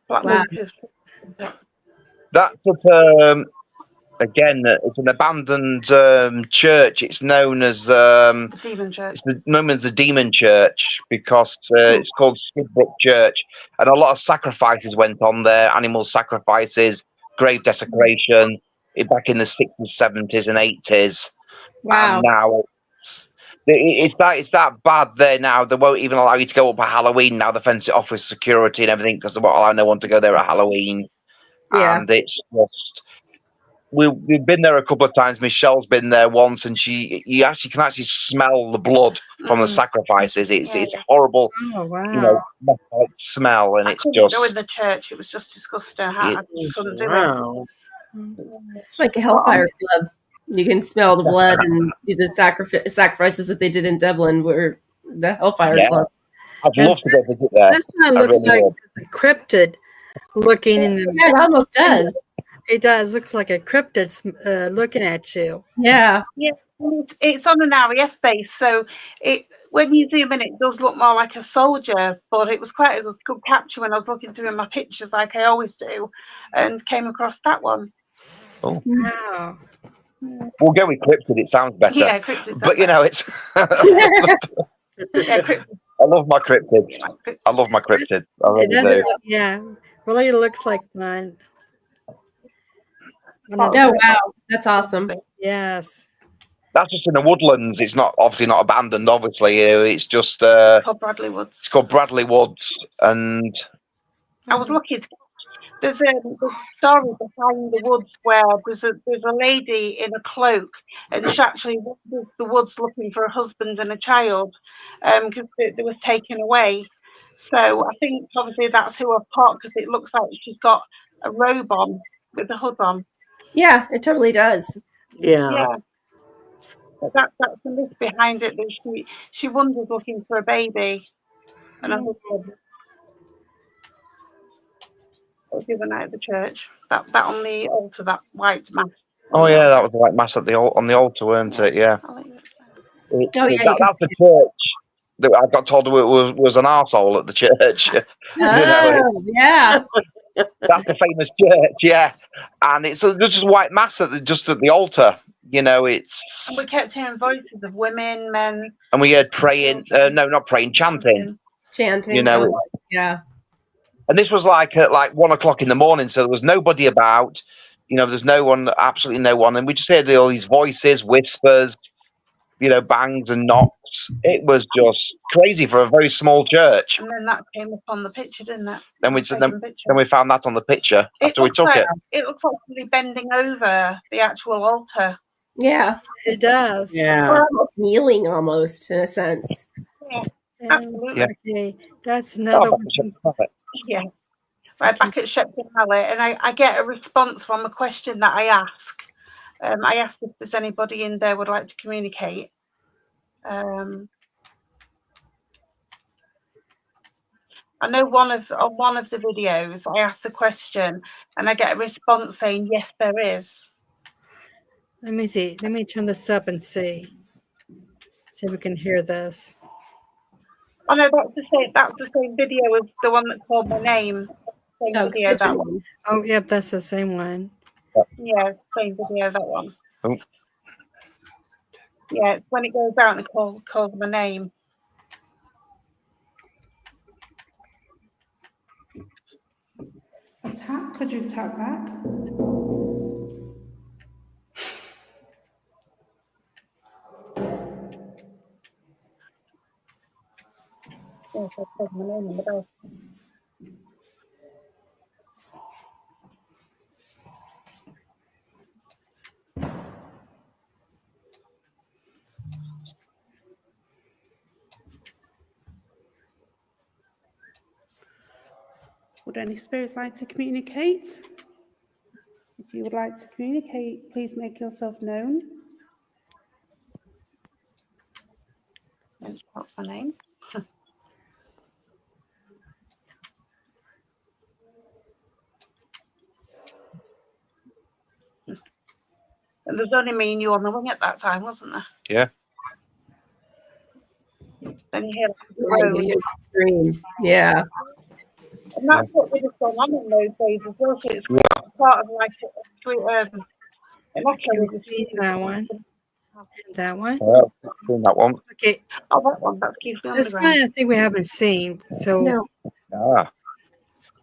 Black Wow. Lucas. That's at again, it's an abandoned church. It's known as The Demon Church. known as the Demon Church because it's called Skidbrook Church, and a lot of sacrifices went on there. Animal sacrifices, grave desecration, back in the 60s, 70s, and 80s. Wow. And now it's that bad there now. They won't even allow you to go up at Halloween now. They fence it off with security and everything because they won't allow no one to go there at Halloween. Yeah. And it's just. We've been there a couple of times. Michelle's been there once, and you can actually smell the blood from the sacrifices. It's horrible, Oh, wow. you know, metallic smell, and I it's couldn't go in just the church. It was just disgusting. I couldn't do it. Wow. It's like a Hellfire Club. You can smell the blood and see the sacrifices that they did in Dublin were the Hellfire Club. I'd love to go visit there. This one looks like it's a cryptid looking in the. Yeah, it almost does. It does. Looks like a cryptid looking at you. Yeah. Yeah, it's on an RAF base, so when you zoom in, it does look more like a soldier. But it was quite a good capture when I was looking through my pictures, like I always do, and came across that one. Oh. Wow. We'll go with cryptid. It sounds better. Yeah, cryptid. But you know, it's. Yeah, cryptid. I love my cryptids. I love my cryptids. I really do. Yeah, really looks like one. Oh wow, that's awesome. Yes. That's just in the woodlands. It's not obviously not abandoned. Obviously, it's just called Bradley Woods. It's called Bradley Woods, and I was lucky. There's a story behind the woods where there's a lady in a cloak, and she actually wanders the woods looking for a husband and a child, because they was taken away. So I think obviously that's who I've caught, because it looks like she's got a robe on with a hood on. Yeah, it totally does. Yeah. But that's the myth behind it, that she wanders looking for a baby and a husband. The other night at the church, that on the altar, that white mass. Oh yeah, that was the white mass at on the altar, weren't it? Yeah. That's the church that I got told was an arsehole at the church. Yeah. That's the famous church, yeah. And it's just a white mass at the altar. You know, it's. And we kept hearing voices of women, men. And we heard praying. No, not praying, chanting. Chanting. You know. Yeah. And this was like at 1 o'clock in the morning, so there was nobody about. You know, there's no one, absolutely no one, and we just heard all these voices, whispers, you know, bangs and knocks. It was just crazy for a very small church. And then that came up on the picture, didn't it? Then we found that on the picture after we took it. It looks like somebody bending over the actual altar. Yeah, it does. Yeah, or almost kneeling, almost in a sense. Yeah, absolutely. Okay. That's another one. Yeah. Right back at Shepton Mallet, and I get a response from a question that I ask. I asked if there's anybody in there would like to communicate. I know on one of the videos I asked the question, and I get a response saying yes, there is. Let me see. Let me turn this up and see. See if we can hear this. Oh no, that's the same video as the one that called my name. Same video, that one. Oh, yep, that's the same one. Yeah, same video, that one. Oh. Yeah, it's when it goes out and it calls my name. A tap? Could you tap back? Yes, I called my name in the bell. Would any spirits like to communicate? If you would like to communicate, please make yourself known. What's my name? And there's only me and you on the wing at that time, wasn't there? Yeah. Then you hear the scream. Yeah. And that's what would have gone on in those days as well. So it's part of like And I can see that one. And that one. Oh, seen that one. Okay, Oh, that one. That's Keith the this Underground. one I think we haven't seen. So No. Ah,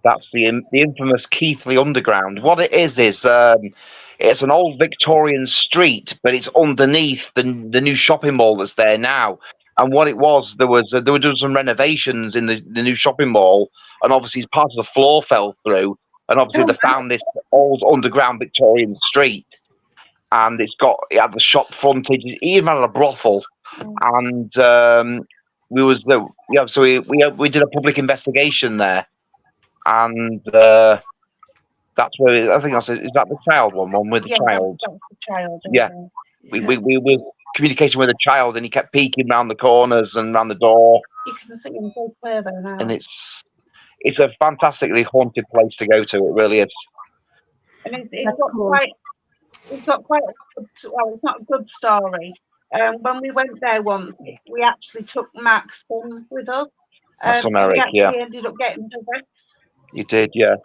that's the infamous Keithley Underground. What it is it's an old Victorian street, but it's underneath the new shopping mall that's there now. And what it was, there were doing some renovations in the new shopping mall, and obviously part of the floor fell through, and obviously Oh, they found this old underground Victorian street, and it had the shop frontage, it even had a brothel, and we was the yeah, so we did a public investigation there, and that's where I think is that the child one with the child. That's the child. Yeah, we were communication with a child, and he kept peeking round the corners and round the door, You can see him so clear there now. and it's a fantastically haunted place to go to. It really is. And it's That's got cool. quite a good, well, it's not a good story. When we went there once, we actually took Mac's son with us. That's on He Eric, actually yeah. ended up getting possessed. You did, yeah.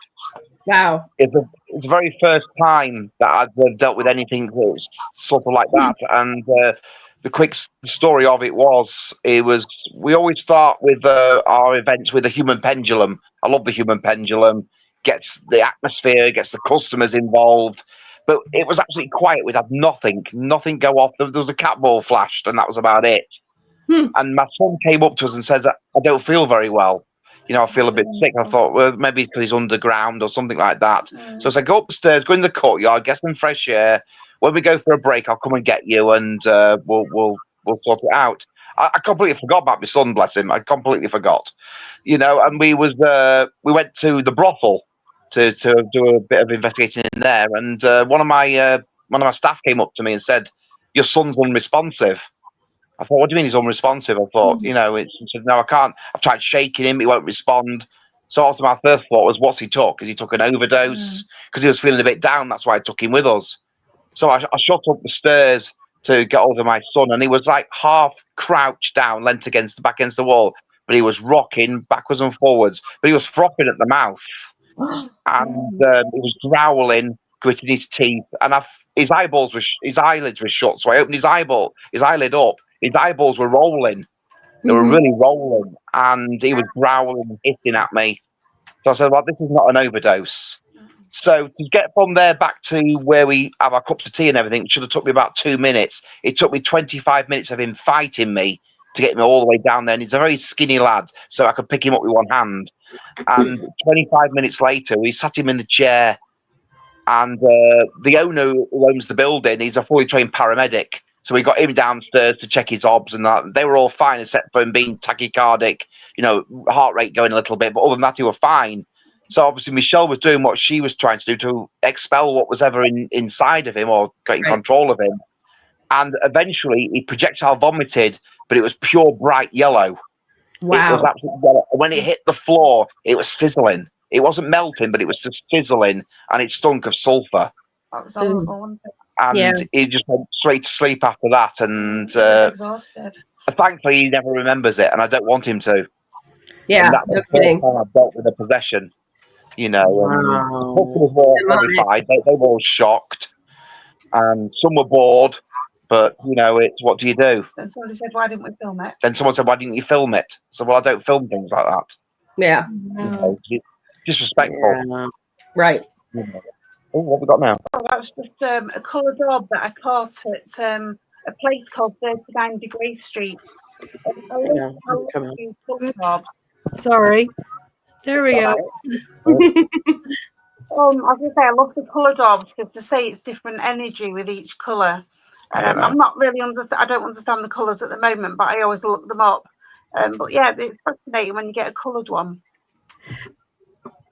Wow. It's the very first time that I've dealt with anything that's sort of like that, and the quick story of it was we always start with our events with a human pendulum. I love the human pendulum. Gets the atmosphere, gets the customers involved. But it was absolutely quiet. We'd had nothing go off. There was a cat ball flashed, and that was about it. And my son came up to us and says, "I don't feel very well. I feel a bit sick." I thought, well, maybe it's because he's underground or something like that. So I said, "Go upstairs, go in the courtyard, get some fresh air. When we go for a break, I'll come and get you, and we'll sort it out." I completely forgot about my son, bless him. I completely forgot, And we went to the brothel to do a bit of investigating in there, and one of my staff came up to me and said, "Your son's unresponsive." I thought, "What do you mean he's unresponsive?" I thought, he said, "No, I can't. I've tried shaking him, he won't respond." So also my first thought was, what's he took? Because he took an overdose? Because he was feeling a bit down, that's why I took him with us. So I shot up the stairs to get hold of my son, and he was like half crouched down, leant back against the wall, but he was rocking backwards and forwards, but he was frothing at the mouth, and he was growling, gritting his teeth, and his eyelids were shut. So I opened his eyelid up. His eyeballs were rolling. They were really rolling, and he was growling and hissing at me. So I said, "Well, this is not an overdose." So to get from there back to where we have our cups of tea and everything, it should have took me about 2 minutes. It took me 25 minutes of him fighting me to get me all the way down there. And he's a very skinny lad, so I could pick him up with one hand. And 25 minutes later, we sat him in the chair, and the owner who owns the building, he's a fully trained paramedic. So we got him downstairs to check his obs, and that. They were all fine, except for him being tachycardic, heart rate going a little bit. But other than that, he were fine. So obviously Michelle was doing what she was trying to do to expel what was ever inside of him or getting control of him. And eventually he projectile vomited, but it was pure bright yellow. Wow. It was absolutely yellow. When it hit the floor, it was sizzling. It wasn't melting, but it was just sizzling, and it stunk of sulphur. That was horrible, wasn't it? And he just went straight to sleep after that. And He was exhausted. thankfully, he never remembers it, and I don't want him to. Yeah, and that's no the kidding. first time I've dealt with a possession. And the Wow. customers were all horrified. They were all shocked, and some were bored. But it's what do you do? Then somebody said, "Why didn't we film it?" Then someone said, "Why didn't you film it?" So, well, I don't film things like that. Yeah. It's disrespectful. Yeah. Right. Oh, what have we got now? Oh, that was just a coloured orb that I caught at a place called 39 Degree Street. Yeah, come on. Oops. Sorry. There we go. I was going to say, I love the coloured orbs because to say it's different energy with each colour. I'm not really I don't understand the colours at the moment, but I always look them up. But yeah, it's fascinating when you get a coloured one.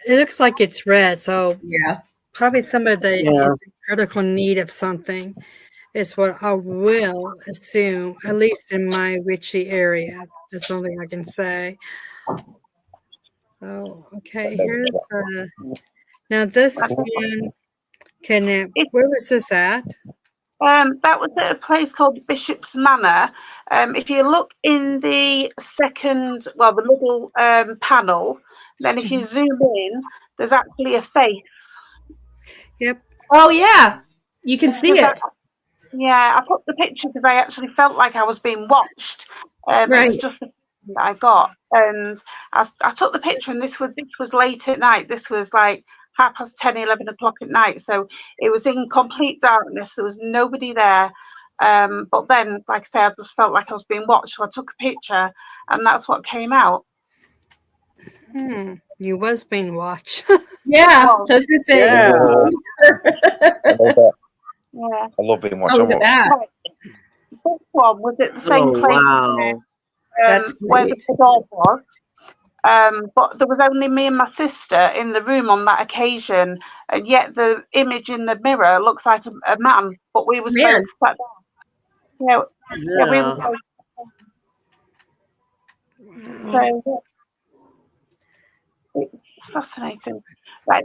It looks like it's red, so yeah, probably somebody that is in critical need of something is what I will assume, at least in my witchy area. That's something I can say. Oh, okay. Here's now this one. Where was this at? That was at a place called Bishop's Manor. If you look in the the middle panel, then if you zoom in, there's actually a face. Yep. Oh yeah. You can see Because it. I put the picture because I actually felt like I was being watched. It Right. was just the picture that I got, and I took the picture, and this was late at night. This was like 10:30, 11 o'clock at night, so it was in complete darkness. There was nobody there. But then, like I say, I just felt like I was being watched, so I took a picture, and that's what came out. You was being watched. Yeah, Well, I was gonna say. Yeah. I love that. yeah. I love being watched. Oh, look at that. Right. This one was at the same Oh, place wow. That's where the great. dog was. But there was only me and my sister in the room on that occasion, and yet the image in the mirror looks like a man, but we was both Man. sat down. We were Yeah. both. So it's fascinating. Right,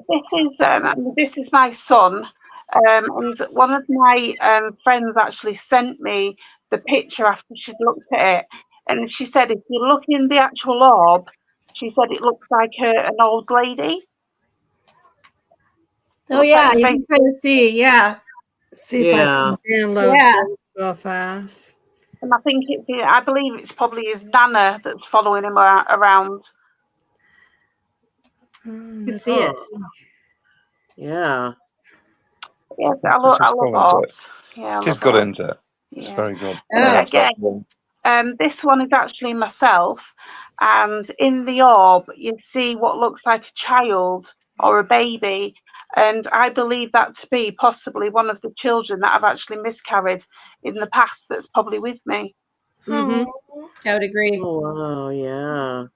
this is my son, and one of my friends actually sent me the picture after she'd looked at it, and she said if you look in the actual orb, she said it looks like an old lady. Oh Looks yeah, like you a can kind of see. Yeah. See if I Yeah. can download Yeah. this real fast. And I believe it's probably his nana that's following him around. You can Let's see it. Huh. Yeah. Yes, It's I just love cool, isn't it? orbs. Yeah, I It is love good, orbs. isn't it? It's Yeah. very good. And Oh. again, this one is actually myself, and in the orb you see what looks like a child or a baby, and I believe that to be possibly one of the children that have actually miscarried in the past that's probably with me. Mm-hmm. I would agree. Oh, wow. Yeah.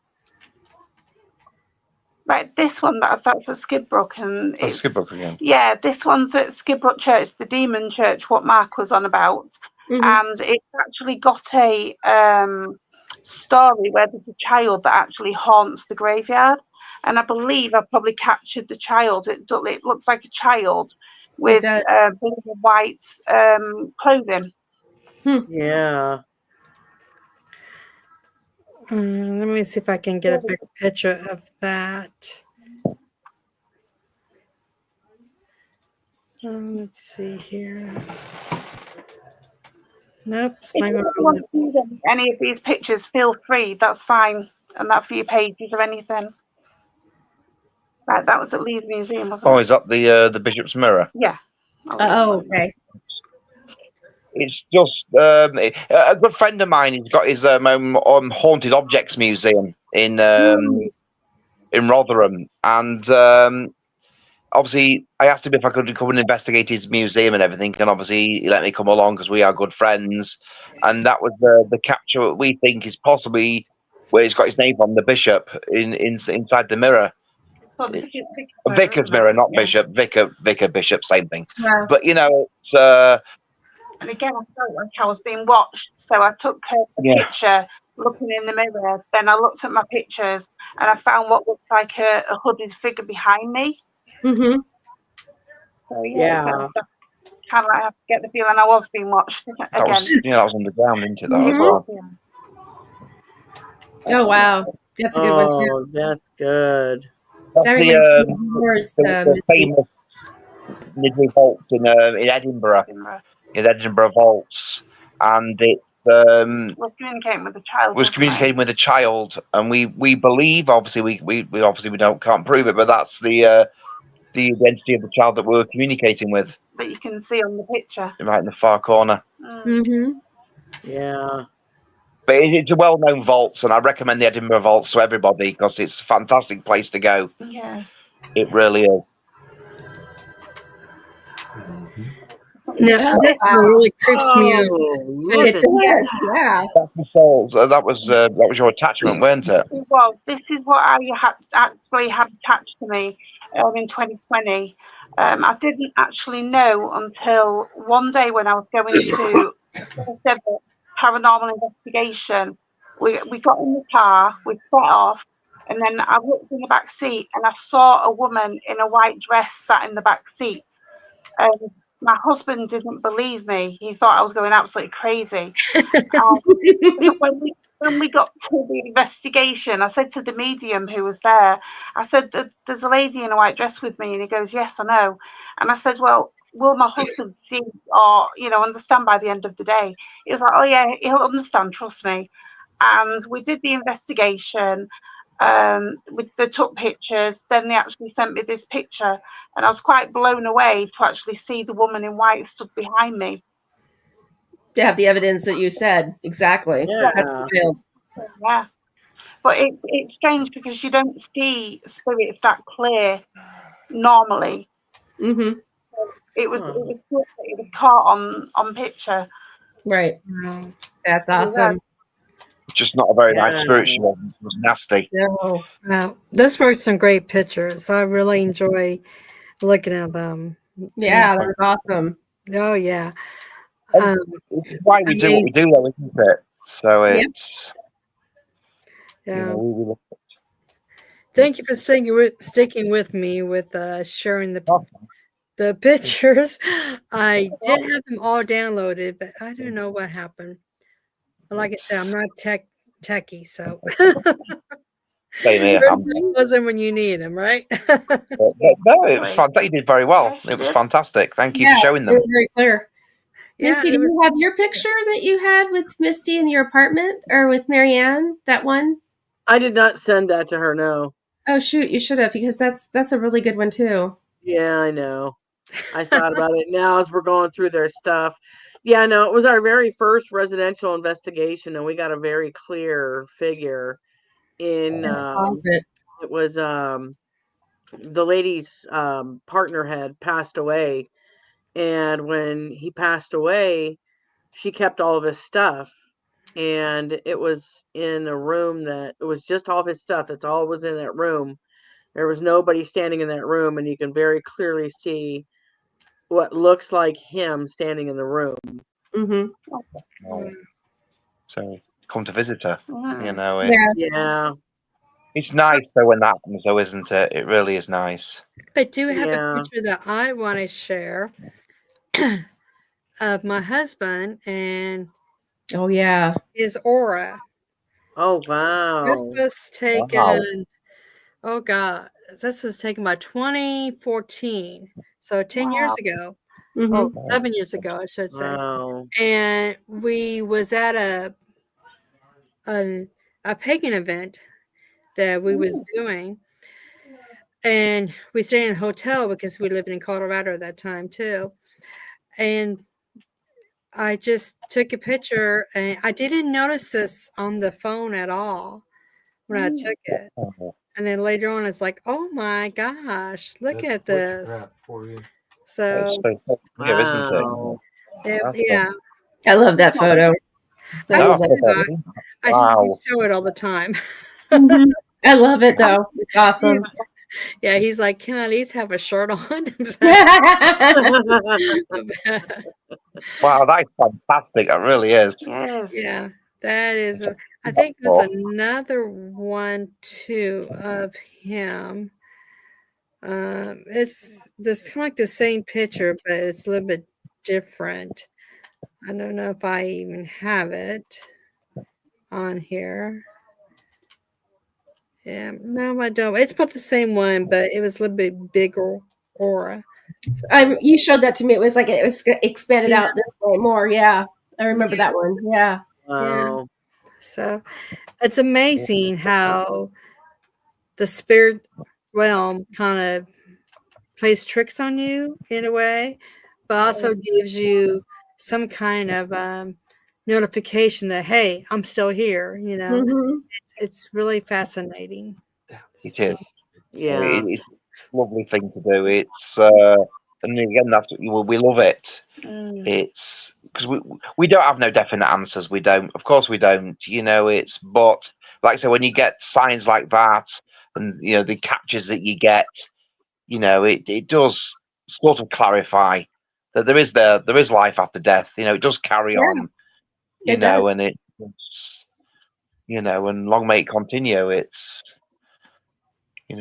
Right, this one that's at Skidbrook, and That's it's Skidbrook again. yeah, this one's at Skidbrook Church, the Demon Church, what Mark was on about, Mm-hmm. and it's actually got a story where there's a child that actually haunts the graveyard, and I believe I've probably captured the child. It looks like a child with does. blue and white clothing. Yeah. let me see if I can get a big picture of that. Let's see here. Nope, it's If not you going ever want to use any of these pictures, feel free. That's fine, and that for your pages or anything. Right, that was at Leeds Museum, wasn't Oh, it? is that the Bishop's Mirror? Yeah. Oh, okay. It's just a good friend of mine. He's got his haunted objects museum in Rotherham, and obviously I asked him if I could come and investigate his museum and everything, and obviously he let me come along because we are good friends. And that was the capture that we think is possibly where he's got his name from, the bishop inside the mirror. It's called the Vicar's mirror, not bishop. Vicar, bishop, same thing. Wow. But you know, it's and again, I felt like I was being watched, so I took a picture looking in the mirror. Then I looked at my pictures, and I found what looked like a hooded figure behind me. Mm-hmm. So Yeah. kind of like I get the feeling I was being watched again. that was underground, isn't it? That as Mhm. well. Oh wow, that's a good one too. Oh, that's good. That's Everyone the famous Midway Vaults in Edinburgh. In Edinburgh Vaults, and it was communicating with the child. With a child, and we believe, obviously we obviously we can't prove it, but that's the identity of the child that we're communicating with. That you can see on the picture, right in the far corner. Mm-hmm. Yeah. But it's a well-known vault, and I recommend the Edinburgh Vaults to everybody because it's a fantastic place to go. Yeah, it really is. Now, this one really creeps me out. Look It at does, yeah. That's the souls. That was your attachment, weren't it? Well, this is what I actually had attached to me in 2020. I didn't actually know until one day when I was going to paranormal investigation. We got in the car, we set off, and then I looked in the back seat and I saw a woman in a white dress sat in the back seat. And my husband didn't believe me. He thought I was going absolutely crazy. When we got to the investigation, I said to the medium who was there, I said, there's a lady in a white dress with me. And he goes, yes, I know. And I said, well, will my husband see or, understand by the end of the day? He was like, oh yeah, he'll understand, trust me. And we did the investigation. They took pictures, then they actually sent me this picture, and I was quite blown away to actually see the woman in white stood behind me. To have the evidence that you said. Exactly. Yeah. That's wild. Yeah. But it's strange because you don't see spirits that clear normally. Mm-hmm. It was caught on picture. Right. Wow. That's awesome. Just not a very nice Yeah. spirit. She was. It was nasty. No. Wow. Those were some great pictures. I really enjoy looking at them. Yeah, that was awesome. Oh yeah. It's why we do what we do, though, isn't it? So it's Yeah. we Thank you for sticking with me with sharing the pictures. I did have them all downloaded, but I don't know what happened. But like I said, I'm not techie, so same here. wasn't when you need them, right? No, it was fantastic. You did very well. It was fantastic. Thank you for showing them. Very clear. Yeah, Misty, do you have your picture that you had with Misty in your apartment or with Marianne? That one? I did not send that to her, no. Oh shoot, you should have, because that's a really good one too. Yeah, I know. I thought about it now as we're going through their stuff. Yeah, no, it was our very first residential investigation, and we got a very clear figure in it was the lady's partner had passed away, and when he passed away, she kept all of his stuff, and it was in a room that it was just all of his stuff. That's all was in that room. There was nobody standing in that room, and you can very clearly see what looks like him standing in the room. Mm-hmm. So come to visit her. Yeah. It's nice though when that happens, though, isn't it? It really is nice. I do have a picture that I want to share of my husband and his aura. Oh wow. This was taken. Oh God, this was taken by 2014, so 10 years ago. Mm-hmm. Oh, 11 years ago, I should say. Wow. And we was at a pagan event that we was doing, and we stayed in a hotel because we lived in Colorado at that time too. And I just took a picture, and I didn't notice this on the phone at all when I took it. And then later on, it's like, oh my gosh, look at this. So, yeah, isn't it? Yeah. I love that photo. I Wow. show it all the time. Mm-hmm. I love it though. It's awesome. Yeah, he's like, can I at least have a shirt on? Wow, that is fantastic. It really is. Yes. Yeah, that is. I think there's another one too of him. It's this kind of like the same picture, but it's a little bit different. I don't know if I even have it on here. Yeah, no, I don't. It's about the same one, but it was a little bit bigger aura. So, You showed that to me. It was like it was expanded out this way more. Yeah, I remember that one. Yeah. Yeah. So it's amazing how the spirit realm kind of plays tricks on you in a way, but also gives you some kind of notification that, hey, I'm still here. Mm-hmm. It's really fascinating. It is. Yeah. It's a lovely thing to do. It's and again, that's we love it. It's because we don't have no definite answers. We don't. Of course, we don't. It's but like I say, when you get signs like that, and the captures that you get, it does sort of clarify that there is life after death. It does carry on. It does. And it's and long may it continue. It's and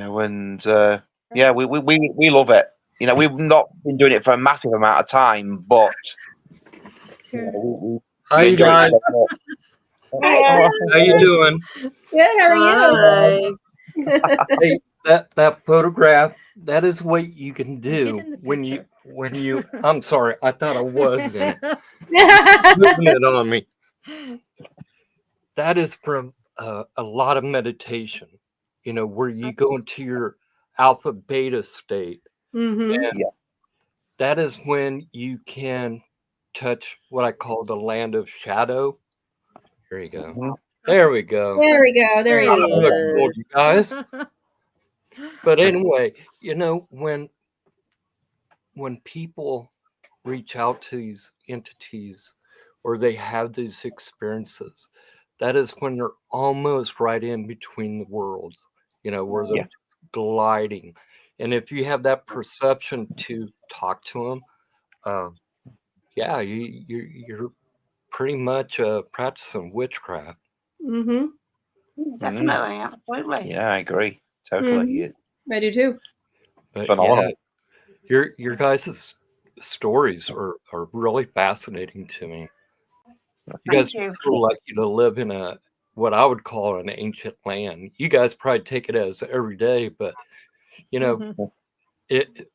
we love it. We've not been doing it for a massive amount of time, but we Hi, you enjoy guys. it so much. Hi. How you doing? Good. How are you? Hey, that photograph. That is what you can do when when you, I'm sorry, I thought I was in it. Moving it on me. That is from a lot of meditation, where you go into your alpha beta state. Mm-hmm. And that is when you can touch what I call the land of shadow. There you go. Mhm. There we go. There we go. There he There is. he I told is. you guys. But anyway, when people reach out to these entities or they have these experiences, that is when they're almost right in between the worlds, where they're Yeah. gliding. And if you have that perception to talk to them, yeah, you're pretty much practicing witchcraft. Mm-hmm. Definitely, absolutely. Yeah, I agree. Totally. Mm-hmm. Yeah. I do too. But yeah, Phenomenal. your guys' stories are really fascinating to me. You guys Thank are you. so lucky to live in a what I would call an ancient land. You guys probably take it as every day, but it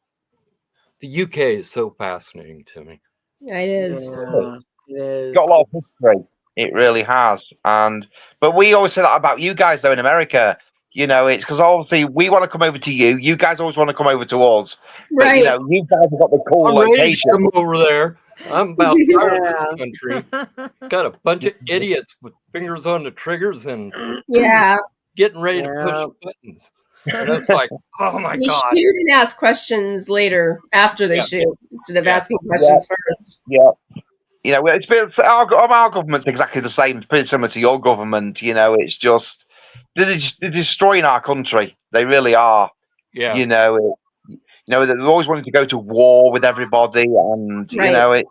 the UK is so fascinating to me. It is. Yeah, it is. Got a lot of history. It really has. But we always say that about you guys though in America. It's because obviously we want to come over to you. You guys always want to come over to us. But Right. you guys have got the cool I'm ready to location. come over there. I'm about tired of this Yeah. country. Got a bunch of idiots with fingers on the triggers and Yeah. getting ready to push Yeah. buttons. And it's like, oh my They God. shoot and ask questions later after they Yeah. shoot instead of Yeah. asking questions first. Yeah. It's been our government's exactly the same. It's pretty similar to your government. It's just they're destroying our country. They really are. Yeah. They're always wanting to go to war with everybody, and Right. I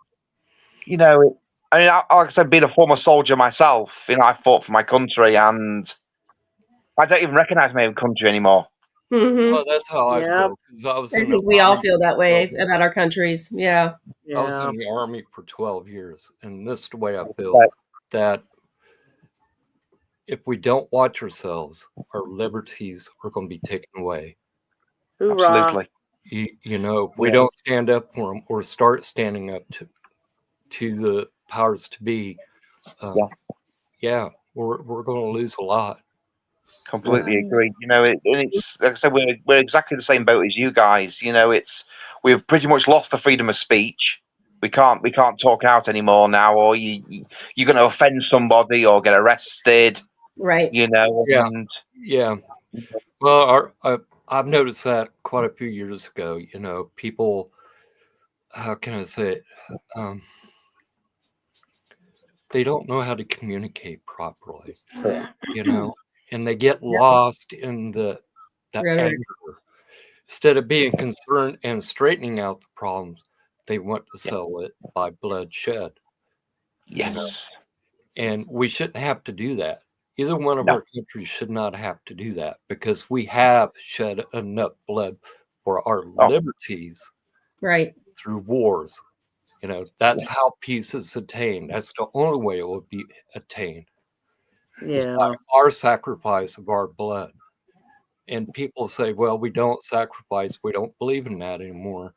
mean, like I said, being a former soldier myself, I fought for my country, and I don't even recognise my own country anymore. Mm-hmm. Well, that's how I Yep. feel. 'Cause I was I in the think we all army feel that for way 12 years. about our countries. Yeah. I was Yeah. in the army for 12 years, and this is the way I feel But that if we don't watch ourselves, our liberties are going to be taken away. Hoorah. absolutely, If we Yeah. don't stand up for them or start standing up to the powers to be, Yeah. yeah, we're going to lose a lot. Completely agree. And it's like I said, we're exactly the same boat as you guys. We've pretty much lost the freedom of speech. We can't talk out anymore now, or you're going to offend somebody or get arrested. Right. Yeah. And Yeah. Well, I've noticed that quite a few years ago. People, how can I say it? They don't know how to communicate properly, and they get lost in the Rhetoric. anger. Instead of being concerned and straightening out the problems, they want to settle it by bloodshed. yes, And we shouldn't have to do that. Either one of No. our countries should not have to do that because we have shed enough blood for our liberties Right. through wars. That's how peace is attained. That's the only way it will be attained. Is by Yeah. our sacrifice of our blood. And people say, well, we don't sacrifice. We don't believe in that anymore.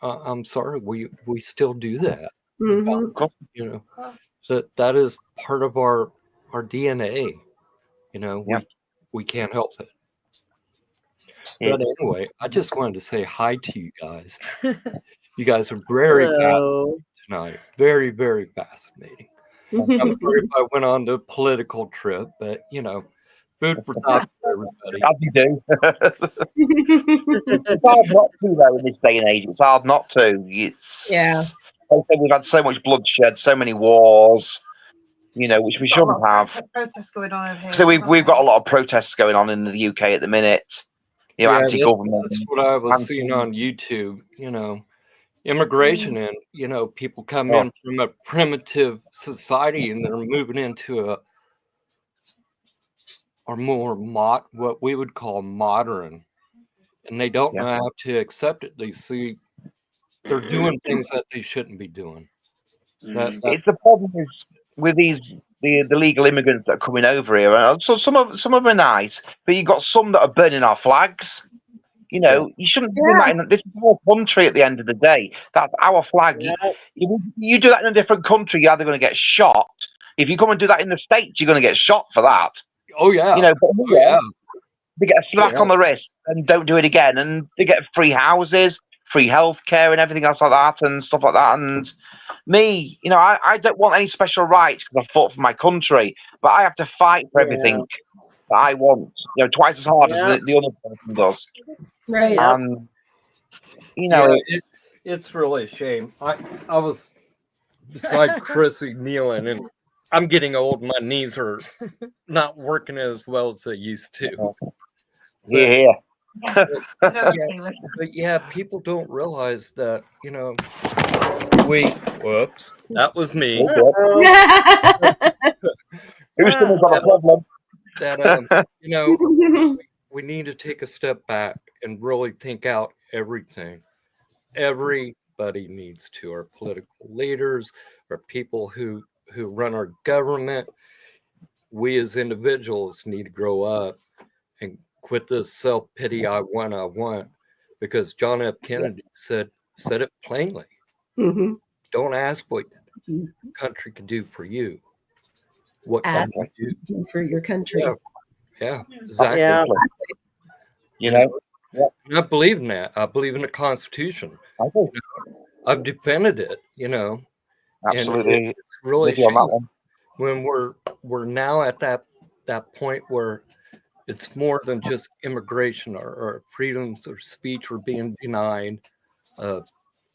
I'm sorry, we still do that. Mm-hmm. That is part of our DNA. We can't help it. But anyway, I just wanted to say hi to you guys. You guys are very fascinating tonight. Very, very fascinating. I'm sorry if I went on the political trip, but food for thought for everybody. as you do. It's hard not to though in this day and age. It's hard not to. Yeah. Like I said, we've had so much bloodshed, so many wars. Which we shouldn't have. Protests going on over here. So we've got a lot of protests going on in the UK at the minute. Anti-government. That's what I was seeing on YouTube. Immigration and people come in from a primitive society and they're moving into a more what we would call modern, and they don't know how to accept it. They see they're doing things that they shouldn't be doing. It's the problem is with the legal immigrants that are coming over here. So some of them are nice, but you've got some that are burning our flags. You know, you shouldn't be doing that in this is our country at the end of the day. That's our flag. Yeah. You do that in a different country, you're either going to get shot. If you come and do that in the States, you're going to get shot for that. Oh yeah. You know, but Oh yeah. they get a slap Yeah. on the wrist and don't do it again. And they get free houses, free healthcare, and everything else like that, and stuff like that. And me, you know, I don't want any special rights because I fought for my country, but I have to fight for everything that I want. You know, twice as hard as the other person does. Right. And you know, it's really a shame. I was beside Chrissy kneeling, and I'm getting old. My knees are not working as well as they used to. Yeah. But yeah, people don't realize that, you know, whoops, that was me. Who's someone's got a problem? That, you know, we need to take a step back and really think out everything. Everybody needs to. Our political leaders, our people who run our government. We as individuals need to grow up and quit this self-pity. I want, because John F. Kennedy said it plainly. Mm-hmm. Don't ask what the country can do for you. What ask can you do for your country? Yeah, exactly. Yeah. You know, I believe in that. I believe in the Constitution. I do. I've defended it. You know, Absolutely. And it's really With you on that one. when we're now at that point where it's more than just immigration or freedoms of speech are being denied.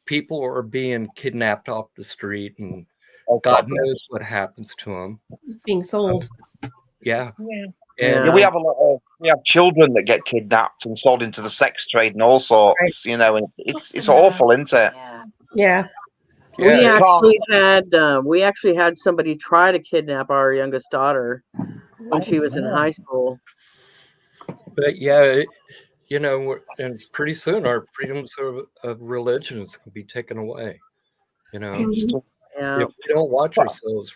People are being kidnapped off the street, and God knows what happens to them. Being sold. Yeah, we have we have children that get kidnapped and sold into the sex trade and all sorts. Right. You know, and it's awful, isn't it? Yeah. We actually had somebody try to kidnap our youngest daughter when she was in high school. But yeah, you know, and pretty soon our freedoms of religions can be taken away. You know, if we don't watch ourselves,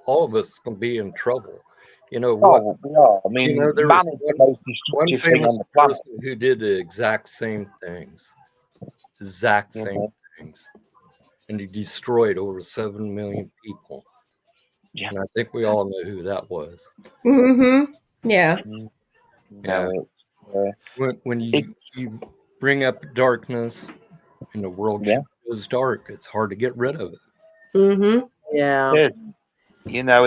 all of us going to be in trouble. You know what? We are. I mean, you know, there man was is the most destructive thing on the planet. Person who did the exact same things, things, and he destroyed over 7 million people. Yeah, and I think we all know who that was. Mm-hmm. Yeah. Yeah. When you bring up darkness and the world goes dark, it's hard to get rid of it. Mm-hmm. Yeah. You know,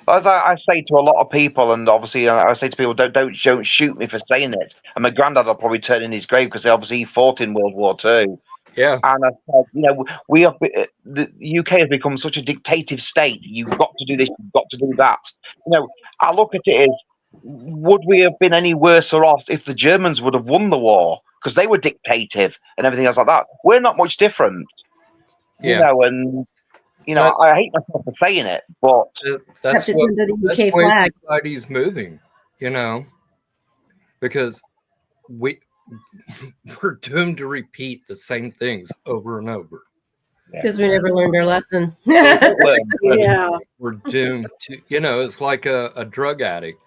as I say to a lot of people, and obviously I say to people, don't shoot me for saying it. And my granddad will probably turn in his grave because obviously he fought in World War II. Yeah. And I said, you know, the UK has become such a dictative state. You've got to do this, you've got to do that. You know, I look at it as, would we have been any worse off if the Germans would have won the war? Because they were dictative and everything else like that. We're not much different. You know, and you know, I hate myself for saying it, but that's what the UK flag. Society's moving, you know, because we're doomed to repeat the same things over and over. Because we never learned our lesson. We're doomed to, you know, it's like a drug addict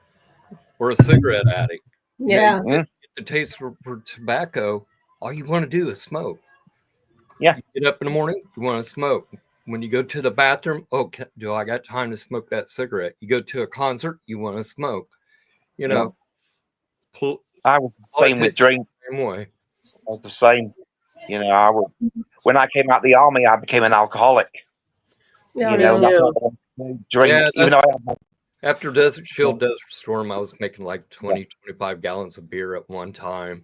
or a cigarette addict. Yeah. You get the taste for tobacco, all you want to do is smoke. Yeah. You get up in the morning, you want to smoke. When you go to the bathroom, do I got time to smoke that cigarette? You go to a concert, you want to smoke. You know, I was the same with drink. Same way. I was the same. You know, when I came out of the army, I became an alcoholic. No, you know, drink. Even though after Desert Storm, I was making like 20, 25 gallons of beer at one time.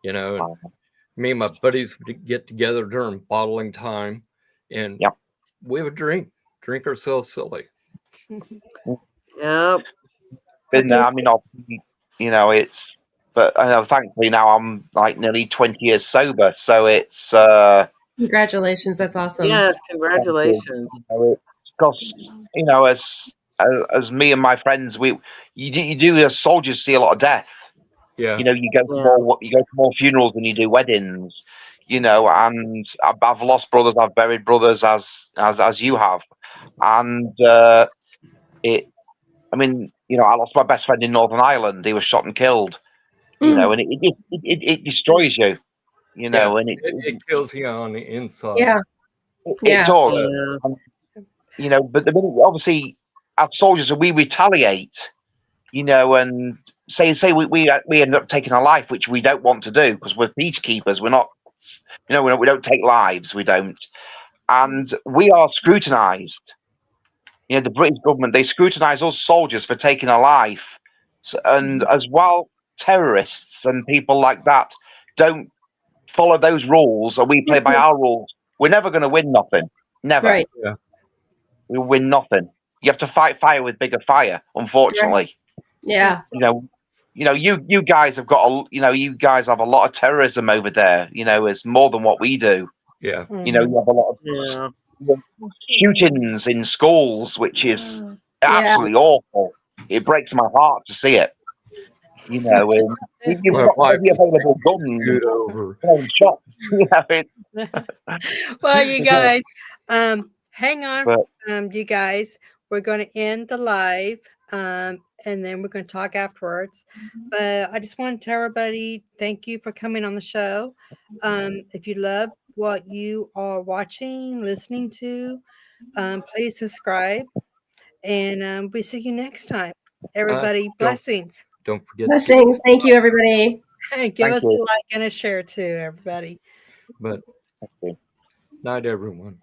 You know, and me and my buddies would get together during bottling time, and we would drink ourselves silly. Yep. Been there. I mean, obviously, you know, but I know, thankfully now I'm like nearly 20 years sober, so it's. Congratulations, that's awesome. Yes, congratulations. Because you know, as me and my friends, you do as soldiers see a lot of death. Yeah. You know, you go to more funerals than you do weddings. You know, and I've lost brothers, I've buried brothers, as you have, and I mean, you know, I lost my best friend in Northern Ireland. He was shot and killed, You know, and it destroys you. You know, and it kills you on the inside. Yeah. It does. Yeah. You know, but the minute, obviously, as soldiers, we retaliate. You know, and say we end up taking a life, which we don't want to do because we're peacekeepers. We're not. You know, we don't take lives. We don't, and we are scrutinised. You know, the British government, they scrutinise us soldiers for taking a life, and as well, terrorists and people like that don't follow those rules, and we play by our rules. We're never going to win nothing. Never. Right. Yeah. We'll win nothing. You have to fight fire with bigger fire. Unfortunately. Yeah. You know, you guys have got you guys have a lot of terrorism over there. You know, it's more than what we do. Yeah. You know, you have a lot of shootings in schools, which is absolutely awful. It breaks my heart to see it. You know, and you've got the available guns over. shots. You know, it's Well, you guys, hang on, But- you guys. We're going to end the live, and then we're going to talk afterwards. But I just want to tell everybody thank you for coming on the show. If you love what you are watching, listening to, please subscribe, and we'll see you next time. Everybody, blessings. Don't forget. Blessings. Thank you, everybody. And give us a like and a share too, everybody. But night, everyone.